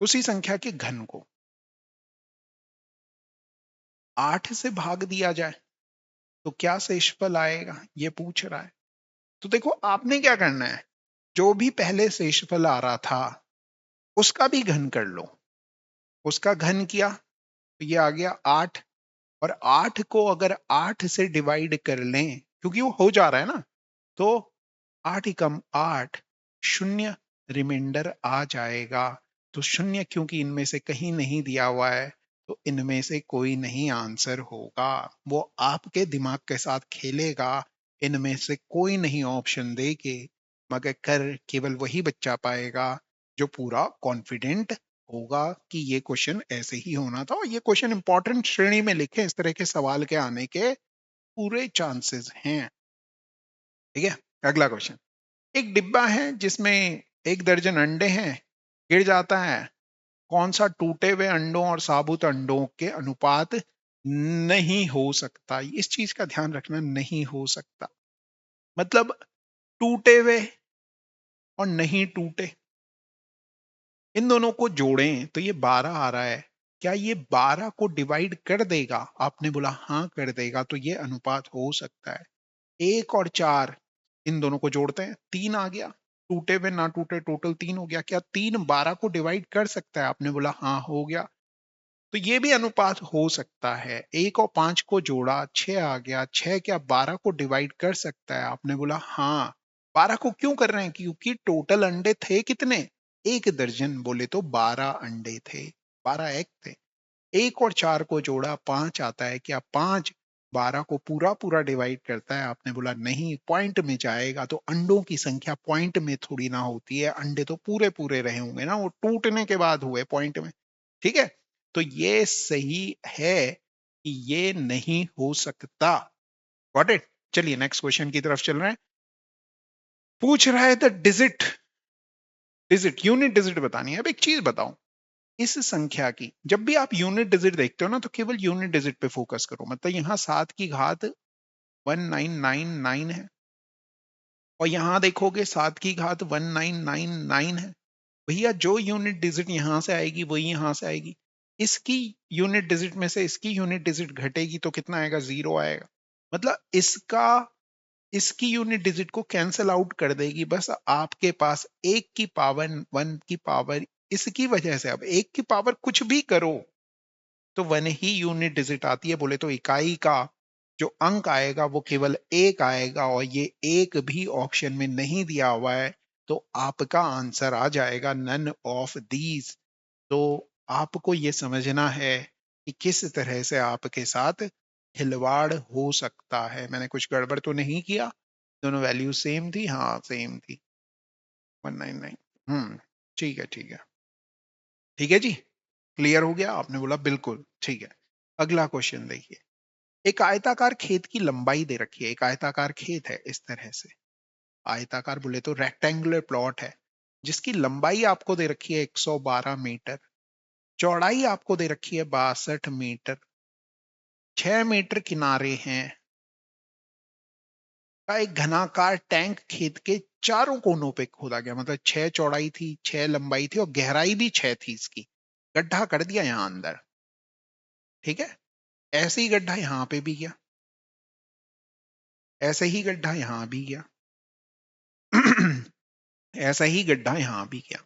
उसी संख्या के घन को 8 से भाग दिया जाए तो क्या शेषफल आएगा, ये पूछ रहा है। तो देखो आपने क्या करना है, जो भी पहले शेषफल आ रहा था उसका भी घन कर लो। उसका घन किया तो ये आ गया 8, और 8 को अगर 8 से डिवाइड कर लें, क्योंकि वो हो जा रहा है ना, तो 8 एकम 8, शून्य रिमाइंडर आ जाएगा। तो शून्य क्योंकि इनमें से कहीं नहीं दिया हुआ है तो इनमें से कोई नहीं आंसर होगा। वो आपके दिमाग के साथ खेलेगा, इनमें से कोई नहीं ऑप्शन दे के, मगर कर केवल वही बच्चा पाएगा जो पूरा कॉन्फिडेंट होगा कि ये क्वेश्चन ऐसे ही होना था, और ये क्वेश्चन इंपॉर्टेंट श्रेणी में लिखे, इस तरह के सवाल के आने के पूरे चांसेस हैं। ठीक है, अगला क्वेश्चन। एक डिब्बा है जिसमें 1 दर्जन अंडे हैं, गिर जाता है, कौन सा टूटे हुए अंडों और साबुत अंडों के अनुपात नहीं हो सकता? इस चीज का ध्यान रखना, नहीं हो सकता मतलब टूटे हुए और नहीं टूटे, इन दोनों को जोड़ें तो ये 12 आ रहा है। क्या ये 12 को डिवाइड कर देगा? आपने बोला हाँ कर देगा, तो ये अनुपात हो सकता है। 1 और 4, इन दोनों को जोड़ते हैं, 3 आ गया, टूटे हुए ना टूटे टोटल 3 हो गया। क्या 3 12 को डिवाइड कर सकता है? आपने बोला हाँ हो गया, तो ये भी अनुपात हो सकता है। 1 और 5 को जोड़ा, 6 आ गया, 6 क्या 12 को डिवाइड कर सकता है? आपने बोला हाँ। 12 को क्यों कर रहे हैं? क्योंकि टोटल अंडे थे कितने? 1 दर्जन, बोले तो 12 अंडे थे, 12 एग थे। 1 और 4 को जोड़ा, 5 आता है। क्या 5 12 को पूरा पूरा डिवाइड करता है? आपने बोला नहीं, पॉइंट में जाएगा, तो अंडों की संख्या पॉइंट में थोड़ी ना होती है, अंडे तो पूरे पूरे रहे होंगे ना, वो टूटने के बाद हुए पॉइंट में। ठीक है, तो ये सही है कि ये नहीं हो सकता। Got it? चलिए नेक्स्ट क्वेश्चन की तरफ चल रहे हैं। पूछ रहा है the digit, digit unit digit बतानी है। अब एक चीज बताओ, इस संख्या की जब भी आप यूनिट डिजिट देखते हो ना, तो केवल यूनिट डिजिट पे फोकस करो। मतलब यहाँ 7 की घात 1999 है, और यहाँ देखोगे 7 की घात 1999 है। भैया जो यूनिट डिजिट यहाँ से आएगी वही यहाँ से आएगी। इसकी यूनिट डिजिट में से इसकी यूनिट डिजिट घटेगी तो कितना आएगा? 0 आएगा। मतलब इसका इसकी यूनिट डिजिट को कैंसिल आउट कर देगी। बस आपके पास 1 की पावर 1 की पावर, इसकी वजह से अब 1 की पावर कुछ भी करो तो 1 ही यूनिट डिजिट आती है। बोले तो इकाई का जो अंक आएगा वो केवल 1 आएगा, और ये 1 भी ऑप्शन में नहीं दिया हुआ है, तो आपका आंसर आ जाएगा नन ऑफ दीज। तो आपको ये समझना है कि किस तरह से आपके साथ खिलवाड़ हो सकता है। मैंने कुछ गड़बड़ तो नहीं किया? दोनों वैल्यू सेम थी? हाँ सेम थी, 199। ठीक है ठीक है ठीक है जी, क्लियर हो गया? आपने बोला बिल्कुल ठीक है। अगला क्वेश्चन देखिए। एक आयताकार खेत की लंबाई दे रखी है, एक आयताकार खेत है इस तरह से, आयताकार बोले तो रेक्टेंगुलर प्लॉट है, जिसकी लंबाई आपको दे रखी है 112 मीटर, चौड़ाई आपको दे रखी है 62 मीटर, 6 मीटर किनारे हैं का एक घनाकार टैंक खेत के चारों कोनों पे खोदा गया। मतलब 6 चौड़ाई थी, 6 लंबाई थी, और गहराई भी 6 थी इसकी। गड्ढा कर दिया यहां अंदर, ठीक है। ऐसे ही गड्ढा यहां पे भी गया, ऐसे ही गड्ढा यहां भी गया, ऐसा ही गड्ढा यहां भी गया।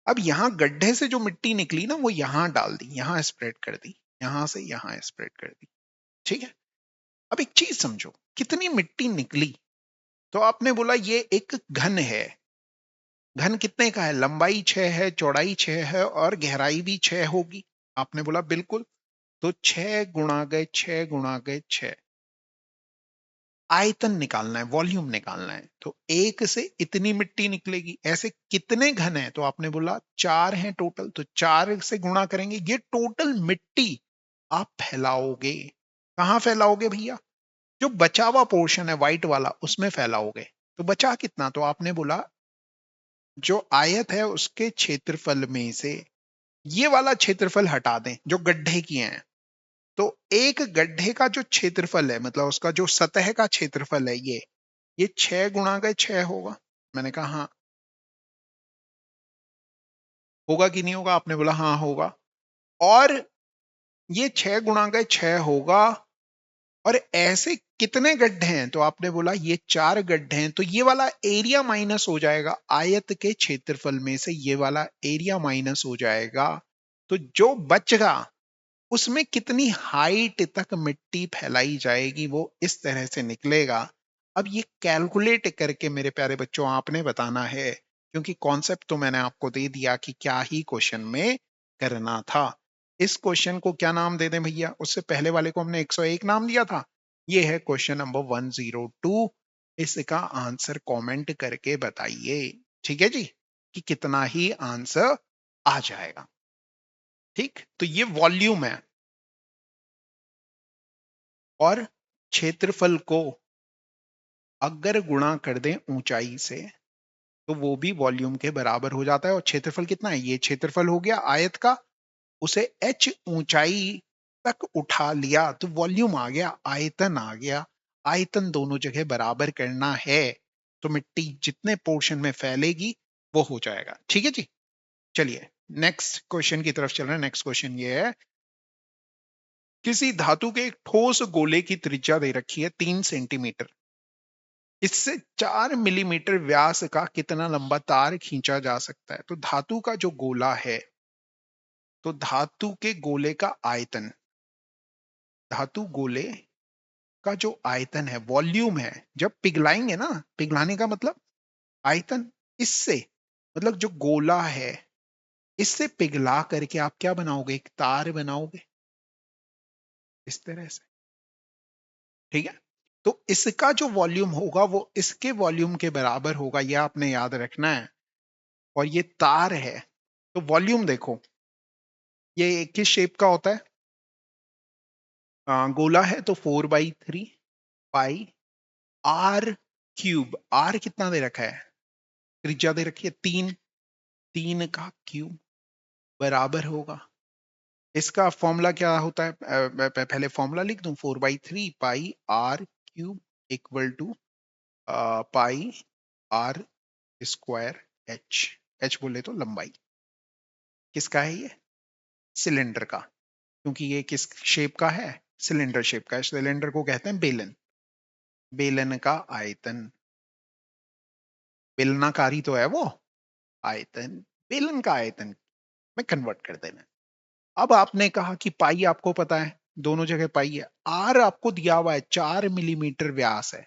अब यहां गड्ढे से जो मिट्टी निकली ना, वो यहां डाल दी, यहां स्प्रेड कर दी, यहां से यहां स्प्रेड कर दी, ठीक है। अब एक चीज समझो, कितनी मिट्टी निकली? तो आपने बोला ये एक घन है। घन कितने का है? लंबाई 6 है, चौड़ाई 6 है, और गहराई भी 6 होगी। आपने बोला बिल्कुल। तो 6 गुणा गए 6 गुणा गए 6, आयतन निकालना है, वॉल्यूम निकालना है। तो एक से इतनी मिट्टी निकलेगी। ऐसे कितने घन है? तो आपने बोला 4 हैं टोटल, तो 4 से गुणा करेंगे। ये टोटल मिट्टी आप फैलाओगे। कहां फैलाओगे भैया? जो बचा हुआ पोर्शन है व्हाइट वाला, उसमें फैलाओगे। तो बचा कितना? तो आपने बोला जो आयत है उसके क्षेत्रफल में से ये वाला क्षेत्रफल हटा दें जो गड्ढे किए हैं। तो एक गड्ढे का जो क्षेत्रफल है, मतलब उसका जो सतह का क्षेत्रफल है, ये 6 गुणा गए 6 होगा। मैंने कहा हाँ। होगा कि नहीं होगा? आपने बोला हाँ होगा। और ये 6 गुणा गए 6 होगा। और ऐसे कितने गड्ढे हैं? तो आपने बोला ये 4 गड्ढे हैं। तो ये वाला एरिया माइनस हो जाएगा, आयत के क्षेत्रफल में से ये वाला एरिया माइनस हो जाएगा। तो जो बचगा उसमें कितनी हाइट तक मिट्टी फैलाई जाएगी, वो इस तरह से निकलेगा। अब ये कैलकुलेट करके मेरे प्यारे बच्चों आपने बताना है, क्योंकि कॉन्सेप्ट तो मैंने आपको दे दिया कि क्या ही क्वेश्चन में करना था। इस क्वेश्चन को क्या नाम दे दें भैया? उससे पहले वाले को हमने 101 नाम दिया था। ये है क्वेश्चन नंबर 102। इसका आंसर कमेंट करके बताइए, ठीक है जी, कि कितना ही आंसर आ जाएगा। ठीक, तो ये वॉल्यूम है। और क्षेत्रफल को अगर गुणा कर दें ऊंचाई से तो वो भी वॉल्यूम के बराबर हो जाता है। और क्षेत्रफल कितना है, ये क्षेत्रफल हो गया आयत का, उसे h ऊंचाई तक उठा लिया तो वॉल्यूम आ गया, आयतन आ गया। आयतन दोनों जगह बराबर करना है तो मिट्टी जितने पोर्शन में फैलेगी वो हो जाएगा। ठीक है जी, चलिए नेक्स्ट क्वेश्चन की तरफ चल रहे हैं। नेक्स्ट क्वेश्चन ये है, किसी धातु के एक ठोस गोले की त्रिज्या दे रखी है 3 सेंटीमीटर। इससे 4 मिलीमीटर व्यास का कितना लंबा तार खींचा जा सकता है। तो धातु का जो गोला है, तो धातु के गोले का आयतन, धातु गोले का जो आयतन है, वॉल्यूम है, जब पिघलाएंगे ना, पिघलाने का मतलब आयतन, इससे मतलब जो गोला है इससे पिघला करके आप क्या बनाओगे, एक तार बनाओगे इस तरह से। ठीक है, तो इसका जो वॉल्यूम होगा वो इसके वॉल्यूम के बराबर होगा, यह आपने याद रखना है। और ये तार है, तो वॉल्यूम देखो ये किस शेप का होता है, गोला है तो 4/3 पाई r³ r कितना दे रखा है, त्रिज्या दे रखी है 3, 3 का क्यूब बराबर होगा। इसका फॉर्मूला क्या होता है, पहले फॉर्मूला लिख दूं, 4/3 pi r³ equal to pi r square h। h बोले तो लंबाई, किसका है ये, सिलेंडर का, क्योंकि ये किस शेप का है, सिलेंडर शेप का है। सिलेंडर को कहते हैं बेलन, बेलन का आयतन, बेलनाकारी तो है वो, आयतन, बेलन का आयतन में कन्वर्ट कर देना। अब आपने कहा कि पाई आपको पता है, दोनों जगह पाई है। आर आपको दिया हुआ है 4 मिलीमीटर व्यास है,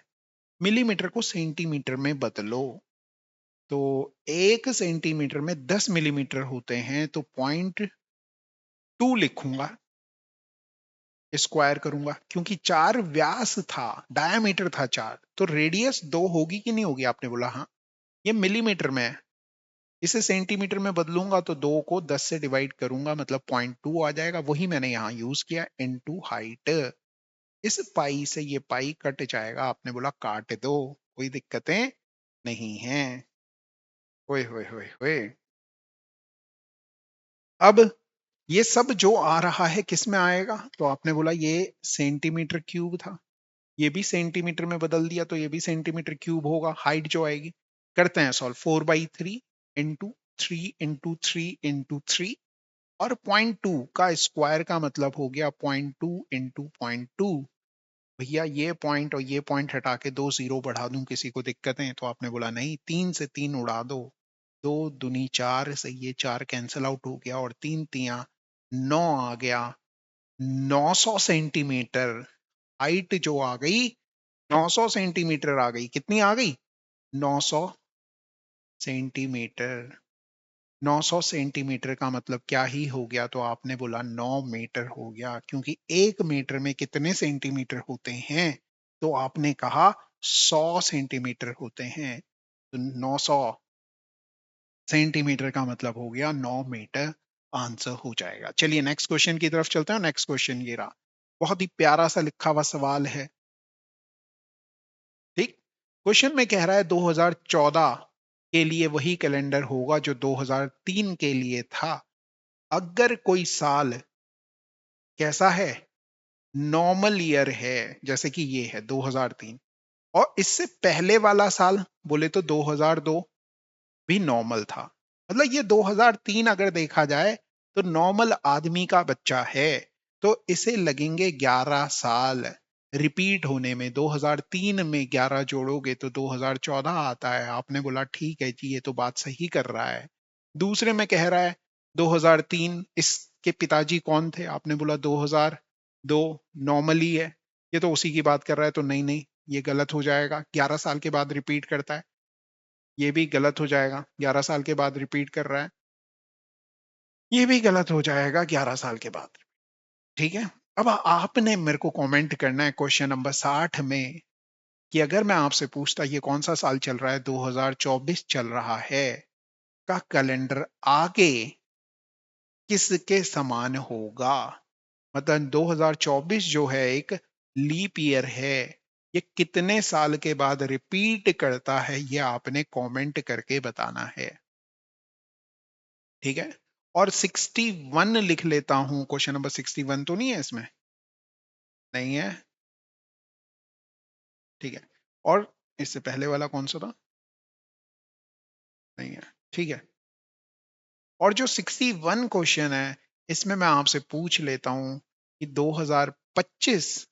मिलीमीटर को सेंटीमीटर में बदलो, तो 1 सेंटीमीटर में 10 मिलीमीटर होते हैं, तो 0.2 लिखूंगा, स्क्वायर करूंगा, क्योंकि 4 व्यास था, डायामीटर था 4, तो रेडियस 2 होगी कि नहीं होगी, आपने बोला हाँ। ये मिलीमीटर में है, इसे सेंटीमीटर में बदलूंगा तो 2 को 10 से डिवाइड करूंगा, मतलब 0.2 आ जाएगा, वही मैंने यहाँ यूज किया, इनटू हाइट। इस पाई से ये पाई कट जाएगा, आपने बोला काट दो, कोई दिक्कतें नहीं है। होए होए होए होए। अब ये सब जो आ रहा है किस में आएगा, तो आपने बोला ये सेंटीमीटर क्यूब था, ये भी सेंटीमीटर में बदल दिया तो ये भी सेंटीमीटर क्यूब होगा, हाइट जो आएगी। करते हैं सॉल्व, 4/3 इंटू 3 इंटू 3 इंटू 3, और 0.2 का स्क्वायर का मतलब हो गया 0.2 इंटू 0.2। भैया ये पॉइंट और ये पॉइंट हटा के 2 जीरो बढ़ा दूं, किसी को दिक्कत है, तो आपने बोला नहीं, 3 से 3 उड़ा दो, 2 दूनी 4 से ये 4 कैंसिल आउट हो गया, और 3 तिया 9 आ गया। 900 सेंटीमीटर हाइट जो आ गई, 900 सेंटीमीटर आ गई, कितनी आ गई, 900 सेंटीमीटर। 900 सेंटीमीटर का मतलब क्या ही हो गया, तो आपने बोला 9 मीटर हो गया, क्योंकि 1 मीटर में कितने सेंटीमीटर होते हैं, तो आपने कहा 100 सेंटीमीटर होते हैं, तो 900 सेंटीमीटर का मतलब हो गया 9 मीटर, आंसर हो जाएगा। चलिए नेक्स्ट क्वेश्चन की तरफ चलते हैं। नेक्स्ट क्वेश्चन ये रहा, बहुत ही प्यारा सा लिखा हुआ सवाल है। ठीक, क्वेश्चन में कह रहा है 2014 के लिए वही कैलेंडर होगा जो 2003 के लिए था, अगर कोई साल कैसा है, नॉर्मल ईयर है, जैसे कि ये है 2003, और इससे पहले वाला साल बोले तो 2002 भी नॉर्मल था, मतलब ये 2003 अगर देखा जाए तो नॉर्मल आदमी का बच्चा है, तो इसे लगेंगे 11 साल रिपीट होने में। 2003 में 11 जोड़ोगे तो 2014 आता है। आपने बोला ठीक है जी, ये तो बात सही कर रहा है। दूसरे में कह रहा है 2003, इसके पिताजी कौन थे, आपने बोला 2002, नॉर्मली है, ये तो उसी की बात कर रहा है, तो नहीं नहीं, ये गलत हो जाएगा, 11 साल के बाद रिपीट करता है, ये भी गलत हो जाएगा, 11 साल के बाद रिपीट कर रहा है, ये भी गलत हो जाएगा 11 साल के बाद। ठीक है, अब आपने मेरे को कमेंट करना है क्वेश्चन नंबर 60 में, कि अगर मैं आपसे पूछता ये कौन सा साल चल रहा है, 2024 चल रहा है, का कैलेंडर आगे किसके समान होगा? मतलब 2024 जो है एक लीप ईयर है, ये कितने साल के बाद रिपीट करता है, ये आपने कमेंट करके बताना है। ठीक है, और 61 लिख लेता हूं, क्वेश्चन नंबर 61 तो नहीं है इसमें? नहीं है, ठीक है। और इससे पहले वाला कौन सा था? नहीं है, ठीक है। और जो 61 क्वेश्चन है, इसमें मैं आपसे पूछ लेता हूं कि 2025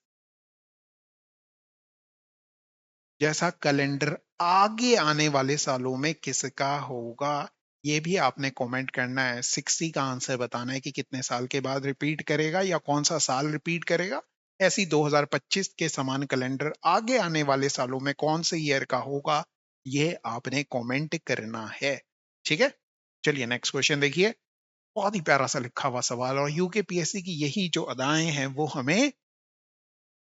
जैसा कैलेंडर आगे आने वाले सालों में किसका होगा? ये भी आपने कमेंट करना है। 60 का आंसर बताना है कि कितने साल के बाद रिपीट करेगा या कौन सा साल रिपीट करेगा। ऐसी 2025 के समान कैलेंडर आगे आने वाले सालों में कौन से ईयर का होगा, ये आपने कमेंट करना है। ठीक है, चलिए नेक्स्ट क्वेश्चन देखिए। बहुत ही प्यारा सा लिखा हुआ सवाल, और यूकेपीएससी की यही जो अदाएं हैं वो हमें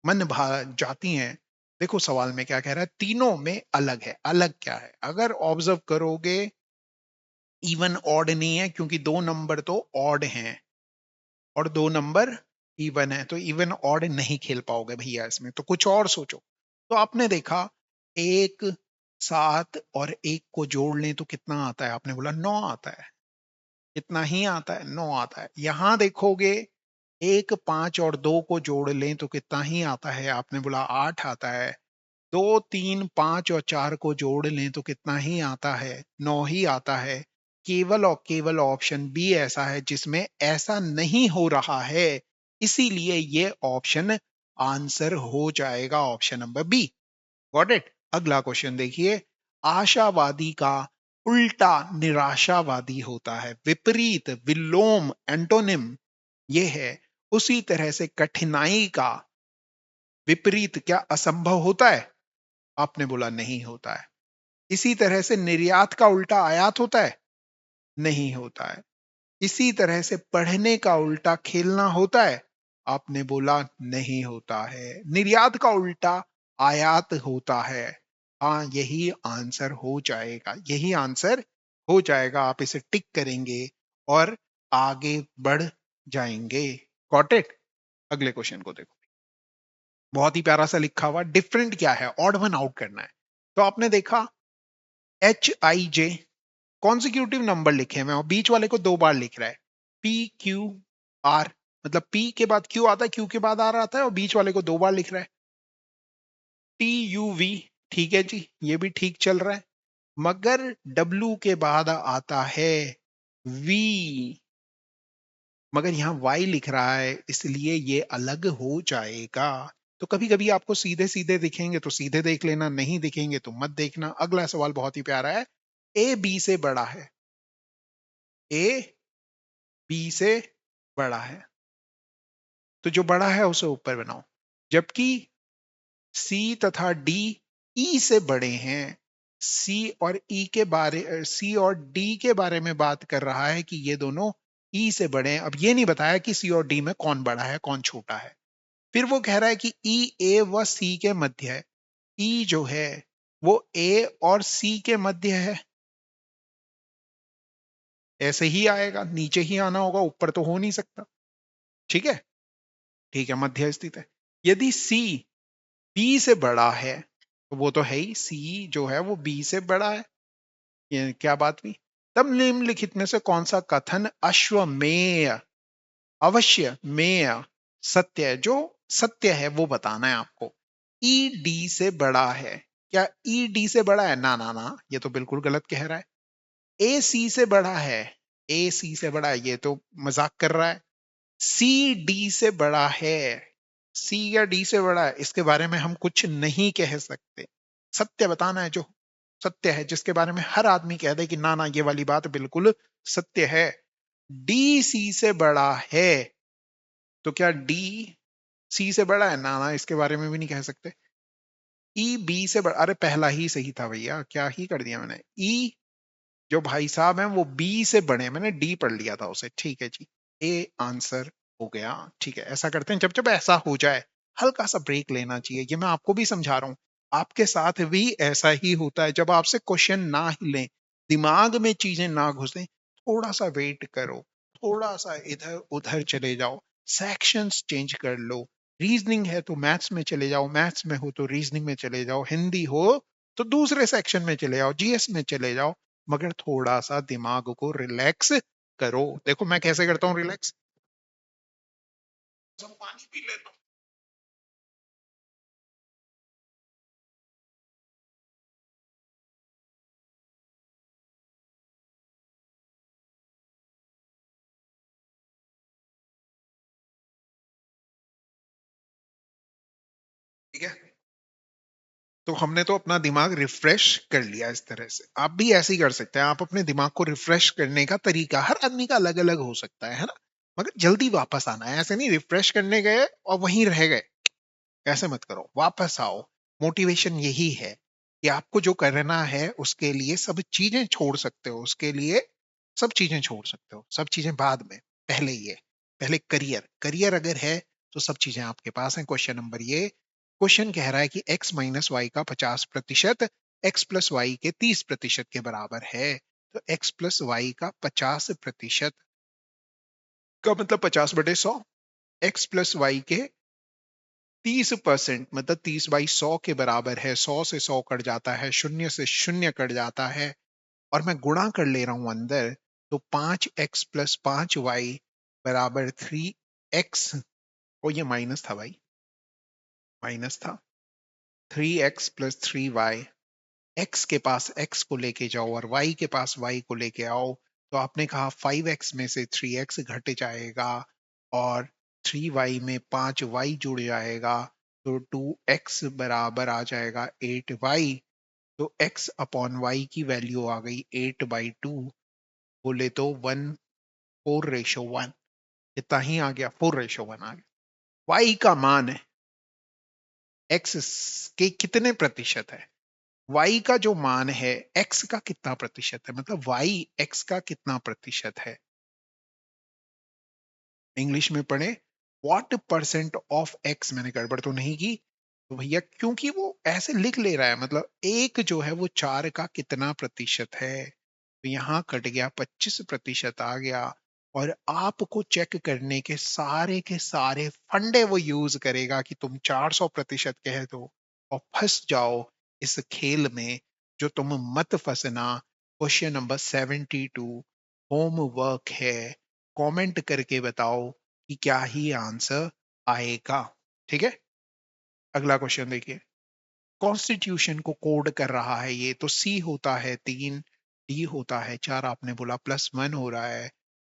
मन भा जाती हैं। देखो सवाल में क्या कह रहा है, तीनों में अलग है। अलग क्या है? अगर ऑब्जर्व करोगे, इवन ऑड नहीं है, क्योंकि दो नंबर तो ऑड हैं और दो नंबर इवन है, तो इवन ऑड नहीं खेल पाओगे भैया इसमें, तो कुछ और सोचो। तो आपने देखा, एक, सात और एक को जोड़ लें तो कितना आता है? आपने बोला 9 आता है। कितना ही आता है? 9 आता है। यहां देखोगे, एक, पांच और दो को जोड़ लें तो कितना ही आता है? आपने बोला 8 आता है। दो, तीन, पांच और चार को जोड़ लें तो कितना ही आता है? 9 ही आता है। केवल और केवल ऑप्शन बी ऐसा है जिसमें ऐसा नहीं हो रहा है, इसीलिए ये ऑप्शन आंसर हो जाएगा, option number B. Got it? अगला क्वेश्चन देखिए। आशावादी का उल्टा निराशावादी होता है। विपरीत, विलोम, एंटोनिम ये है। उसी तरह से कठिनाई का विपरीत क्या असंभव होता है? आपने बोला नहीं होता है। इसी तरह से निर्यात का उल्टा आयात होता है? नहीं होता है। इसी तरह से पढ़ने का उल्टा खेलना होता है? आपने बोला नहीं होता है। निर्यात का उल्टा आयात होता है। हाँ, यही आंसर हो जाएगा, यही आंसर हो जाएगा। आप इसे टिक करेंगे और आगे बढ़ जाएंगे। Got it? अगले क्वेश्चन को देखो, बहुत ही प्यारा सा लिखा हुआ। डिफरेंट क्या है? ऑड वन आउट करना है। तो आपने देखा, HIJ कॉन्सिक्यूटिव नंबर लिखे हुए हैं और बीच वाले को दो बार लिख रहा है। PQR, मतलब P के बाद Q आता है, Q के बाद R आता है, और बीच वाले को दो बार लिख रहा है। TUV, ठीक है जी, ये भी ठीक चल रहा है। मगर W के बाद आता है V, मगर यहाँ Y लिख रहा है, इसलिए ये अलग हो जाएगा। तो कभी कभी आपको सीधे सीधे दिखेंगे तो सीधे देख लेना, नहीं दिखेंगे तो मत देखना। अगला सवाल बहुत ही प्यारा है। A B से बड़ा है। A B से बड़ा है, तो जो बड़ा है उसे ऊपर बनाओ। जबकि C तथा D E से बड़े हैं। C और D के बारे में बात कर रहा है कि ये दोनों E से बड़े हैं। अब ये नहीं बताया कि C और D में कौन बड़ा है कौन छोटा है। फिर वो कह रहा है कि E A व C के मध्य है। E जो है वो A और C के मध्य है। ऐसे ही आएगा, नीचे ही आना होगा, ऊपर तो हो नहीं सकता। ठीक है, ठीक है, मध्य स्थित है। यदि C B से बड़ा है, तो वो तो है ही, C जो है वो B से बड़ा है। ये क्या बात हुई? तब निम्नलिखित में से कौन सा कथन अश्वमेय, अवश्य मेय, सत्य है? जो सत्य है वो बताना है आपको। ED से बड़ा है। क्या ED से बड़ा है? ना ना ना, ये तो बिल्कुल गलत कह रहा है। AC से बड़ा है। AC से बड़ा है, ये तो मजाक कर रहा है। CD से बड़ा है। C या D से बड़ा है, इसके बारे में हम कुछ नहीं कह सकते। सत्य बताना है, जो सत्य है, जिसके बारे में हर आदमी कह दे कि ना ना ये वाली बात बिल्कुल सत्य है। D C से बड़ा है, तो क्या D C से बड़ा है? ना ना, इसके बारे में भी नहीं कह सकते। E B से बड़ा, अरे पहला ही सही था भैया, क्या ही कर दिया मैंने। E जो भाई साहब हैं वो B से बड़े हैं, मैंने D पढ़ लिया था उसे। ठीक है जी, ए आंसर हो गया। ठीक है, ऐसा करते हैं, जब जब ऐसा हो जाए हल्का सा ब्रेक लेना चाहिए। ये मैं आपको भी समझा रहा हूँ, आपके साथ भी ऐसा ही होता है। जब आपसे क्वेश्चन ना हिलें, दिमाग में चीजें ना घुसें, थोड़ा सा वेट करो, थोड़ा सा इधर उधर चले जाओ, सेक्शंस चेंज कर लो। रीजनिंग है तो मैथ्स में चले जाओ, मैथ्स में हो तो रीजनिंग में चले जाओ, हिंदी हो तो दूसरे सेक्शन में चले जाओ, जीएस में चले जाओ, मगर थोड़ा सा दिमाग को रिलैक्स करो। देखो मैं कैसे करता हूँ रिलैक्स, सब पानी पी लेता हूँ। ठीक है, तो हमने तो अपना दिमाग रिफ्रेश कर लिया। इस तरह से आप भी ऐसे ही कर सकते हैं। आप अपने दिमाग को रिफ्रेश करने का तरीका हर आदमी का अलग अलग हो सकता है ना, मगर जल्दी वापस आना है। ऐसे नहीं रिफ्रेश करने गए और वहीं रह गए, ऐसे मत करो, वापस आओ। मोटिवेशन यही है कि आपको जो करना है उसके लिए सब चीजें छोड़ सकते हो, उसके लिए सब चीजें छोड़ सकते हो, सब चीजें बाद में। पहले ये, पहले करियर, करियर अगर है तो सब चीजें आपके पास हैं। क्वेश्चन नंबर ये, क्वेश्चन कह रहा है कि x माइनस वाई का 50% x प्लस वाई के 30% के बराबर है। तो x प्लस वाई का 50% का मतलब 50/100, x प्लस वाई के 30% मतलब 30/100 के बराबर है। 100 से 100 कट जाता है, शून्य से शून्य कट जाता है, और मैं गुणा कर ले रहा हूं अंदर। तो 5x प्लस 5y बराबर 3x, और ये माइनस था भाई, माइनस था। 3x प्लस 3y, x के पास x को लेके जाओ और y के पास y को लेके आओ। तो आपने कहा 5x में से 3x घट जाएगा और 3y में 5y जुड़ जाएगा, तो 2x बराबर आ जाएगा 8y। तो x अपॉन y की वैल्यू आ गई 8/2, बोले तो 4:1। इतना ही आ गया, 4:1 आ गया। y का मान है x के कितने प्रतिशत है, y का जो मान है x का कितना प्रतिशत है, मतलब y x का कितना प्रतिशत है। इंग्लिश में पढ़े, व्हाट परसेंट ऑफ x। मैंने गड़बड़ तो नहीं की? तो भैया क्योंकि वो ऐसे लिख ले रहा है, मतलब एक जो है वो 4 का कितना प्रतिशत है, तो यहाँ कट गया, 25% आ गया। और आपको चेक करने के सारे फंडे वो यूज करेगा कि तुम 400% कह दो और फंस जाओ इस खेल में, जो तुम मत फंसना। क्वेश्चन नंबर 72 होमवर्क है, कमेंट करके बताओ कि क्या ही आंसर आएगा। ठीक है, अगला क्वेश्चन देखिए। कॉन्स्टिट्यूशन को कोड कर रहा है ये, तो सी होता है 3, डी होता है 4, आपने बोला +1 हो रहा है,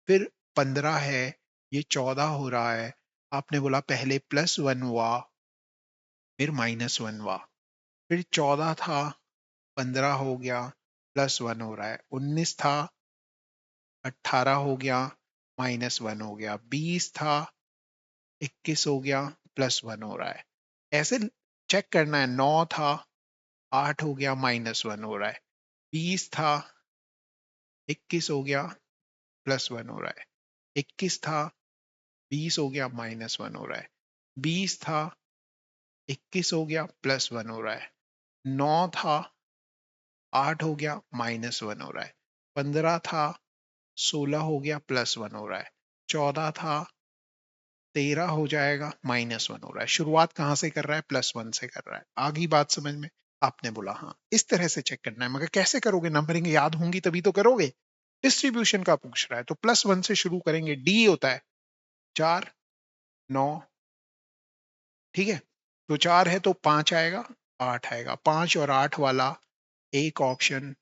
फिर 15 है, ये 14 हो रहा है, आपने बोला पहले +1 हुआ फिर -1 हुआ, फिर 14 था, 15 हो गया, +1 हो रहा है, 19 था, 18 हो गया, -1 हो गया, 20 था, 21 हो गया, +1 हो रहा है। ऐसे चेक करना है। 9 था, 8 हो गया, -1 हो रहा है। 20 था, 21 हो गया, +1 हो रहा है। 21 था, 20 हो गया, -1 हो रहा है। 20 था, 21 हो गया, +1 हो रहा है। 9 था, 8 हो गया, -1 हो रहा है। 15 था, 16 हो गया, +1 हो रहा है। 14 था, 13 हो जाएगा, -1 हो रहा है। शुरुआत कहाँ से कर रहा है? +1 से कर रहा है। आगी बात समझ में? आपने बोला हाँ। इस तरह से चेक करना है, मगर कैसे करोगे? नंबरिंग याद होंगी तभी तो करोगे। डिस्ट्रीब्यूशन का पूछ रहा है तो +1 से शुरू करेंगे। डी होता है 4, 9, ठीक है। तो 4 है तो 5 आएगा, 8 आएगा। 5 और 8 वाला एक ऑप्शन,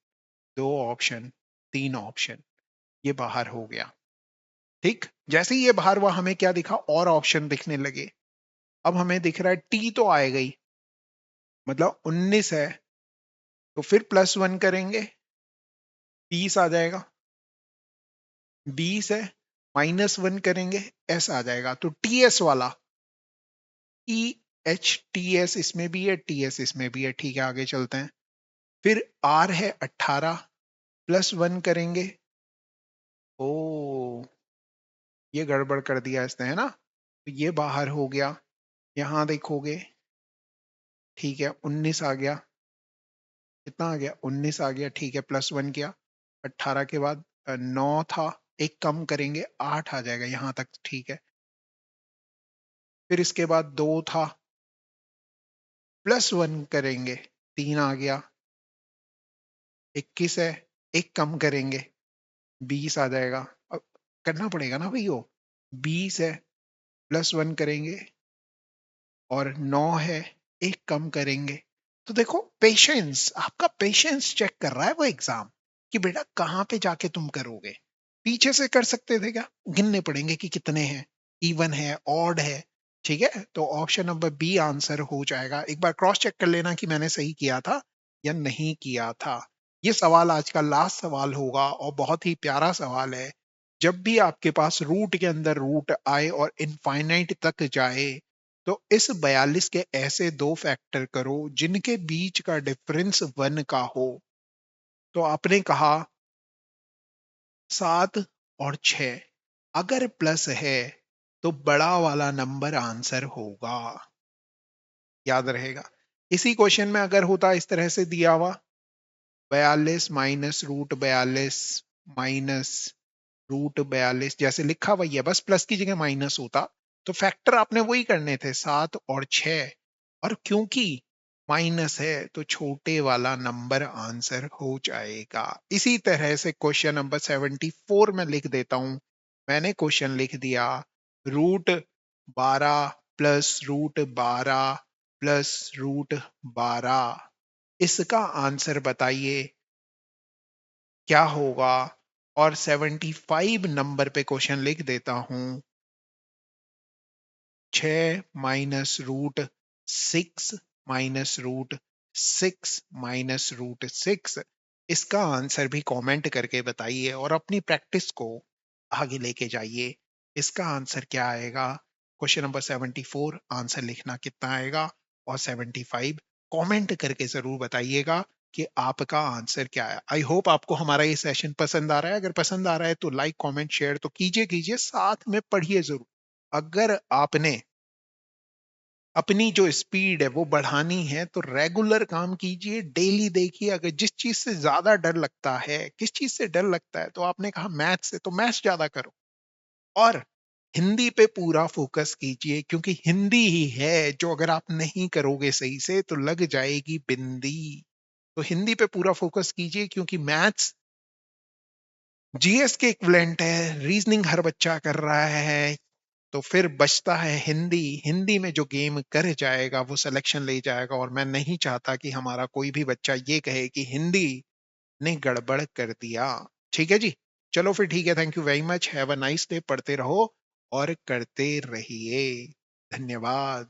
2 ऑप्शन, 3 ऑप्शन, ये बाहर हो गया। ठीक, जैसे ही ये बाहर हुआ हमें क्या दिखा? और ऑप्शन दिखने लगे। अब हमें दिख रहा है टी तो आएगा ही, मतलब 19 है तो फिर +1 करेंगे, 30 आ जाएगा। 20 है, -1 करेंगे, एस आ जाएगा। तो टीएस वाला, EHTS इसमें भी है, TS इसमें भी है। ठीक है, आगे चलते हैं। फिर R है 18, +1 करेंगे। ओ, ये गड़बड़ कर दिया इसने, है ना? तो ये बाहर हो गया। यहां देखोगे, ठीक है, 19 आ गया। कितना आ गया? 19 आ गया, ठीक है, +1 किया। 18 के बाद 9 था, एक कम करेंगे 8 आ जाएगा, यहां तक ठीक है। फिर इसके बाद 2 था, +1 करेंगे 3 आ गया, 21 है, एक कम करेंगे 20 आ जाएगा। अब करना पड़ेगा ना भैया, 20 है, +1 करेंगे और 9 है, एक कम करेंगे। तो देखो पेशेंस, आपका पेशेंस चेक कर रहा है वो एग्जाम, कि बेटा कहाँ पे जाके तुम करोगे। पीछे से कर सकते थे क्या, गिनने पड़ेंगे कि कितने हैं, इवन है, ऑड है। ठीक है, तो ऑप्शन नंबर बी आंसर हो जाएगा। एक बार क्रॉस चेक कर लेना कि मैंने सही किया था या नहीं किया था। ये सवाल आज का लास्ट सवाल होगा और बहुत ही प्यारा सवाल है। जब भी आपके पास रूट के अंदर रूट आए और इनफाइनाइट तक जाए, तो इस 42 के ऐसे दो फैक्टर करो जिनके बीच का डिफरेंस 1 का हो। तो आपने कहा 7 और 6 अगर प्लस है तो बड़ा वाला नंबर आंसर होगा, याद रहेगा। इसी क्वेश्चन में अगर होता इस तरह से दिया हुआ 42 माइनस रूट 42 माइनस रूट 42 जैसे लिखा हुआ है, बस प्लस की जगह माइनस होता, तो फैक्टर आपने वही करने थे 7 और 6, और क्योंकि माइनस है तो छोटे वाला नंबर आंसर हो जाएगा। इसी तरह से क्वेश्चन नंबर 74 में लिख देता हूं। मैंने क्वेश्चन लिख दिया √12 प्लस √12 प्लस √12, इसका आंसर बताइए क्या होगा। और 75 नंबर पे क्वेश्चन लिख देता हूं 6 -√6 -√6 -√6, इसका आंसर भी कमेंट करके बताइए और अपनी प्रैक्टिस को आगे लेके जाइए। इसका आंसर क्या आएगा, क्वेश्चन नंबर 74 आंसर लिखना कितना आएगा, और 75 कमेंट करके जरूर बताइएगा कि आपका आंसर क्या है। आई होप आपको हमारा ये सेशन पसंद आ रहा है। अगर पसंद आ रहा है तो लाइक कमेंट शेयर तो कीजिए कीजिए, साथ में पढ़िए जरूर। अगर आपने अपनी जो स्पीड है वो बढ़ानी है तो रेगुलर काम कीजिए, डेली देखिए। अगर जिस चीज से ज्यादा डर लगता है, किस चीज से डर लगता है, तो आपने कहा मैथ से, तो मैथ ज्यादा करो। और हिंदी पे पूरा फोकस कीजिए, क्योंकि हिंदी ही है जो अगर आप नहीं करोगे सही से तो लग जाएगी बिंदी। तो हिंदी पे पूरा फोकस कीजिए, क्योंकि मैथ्स जीएस के इक्विवेलेंट है, रीजनिंग हर बच्चा कर रहा है। तो फिर बचता है हिंदी। हिंदी में जो गेम कर जाएगा वो सिलेक्शन ले जाएगा, और मैं नहीं चाहता कि हमारा कोई भी बच्चा ये कहे कि हिंदी ने गड़बड़ कर दिया। ठीक है जी, चलो फिर ठीक है। Thank you very much, have a nice day. पढ़ते रहो और करते रहिए। धन्यवाद।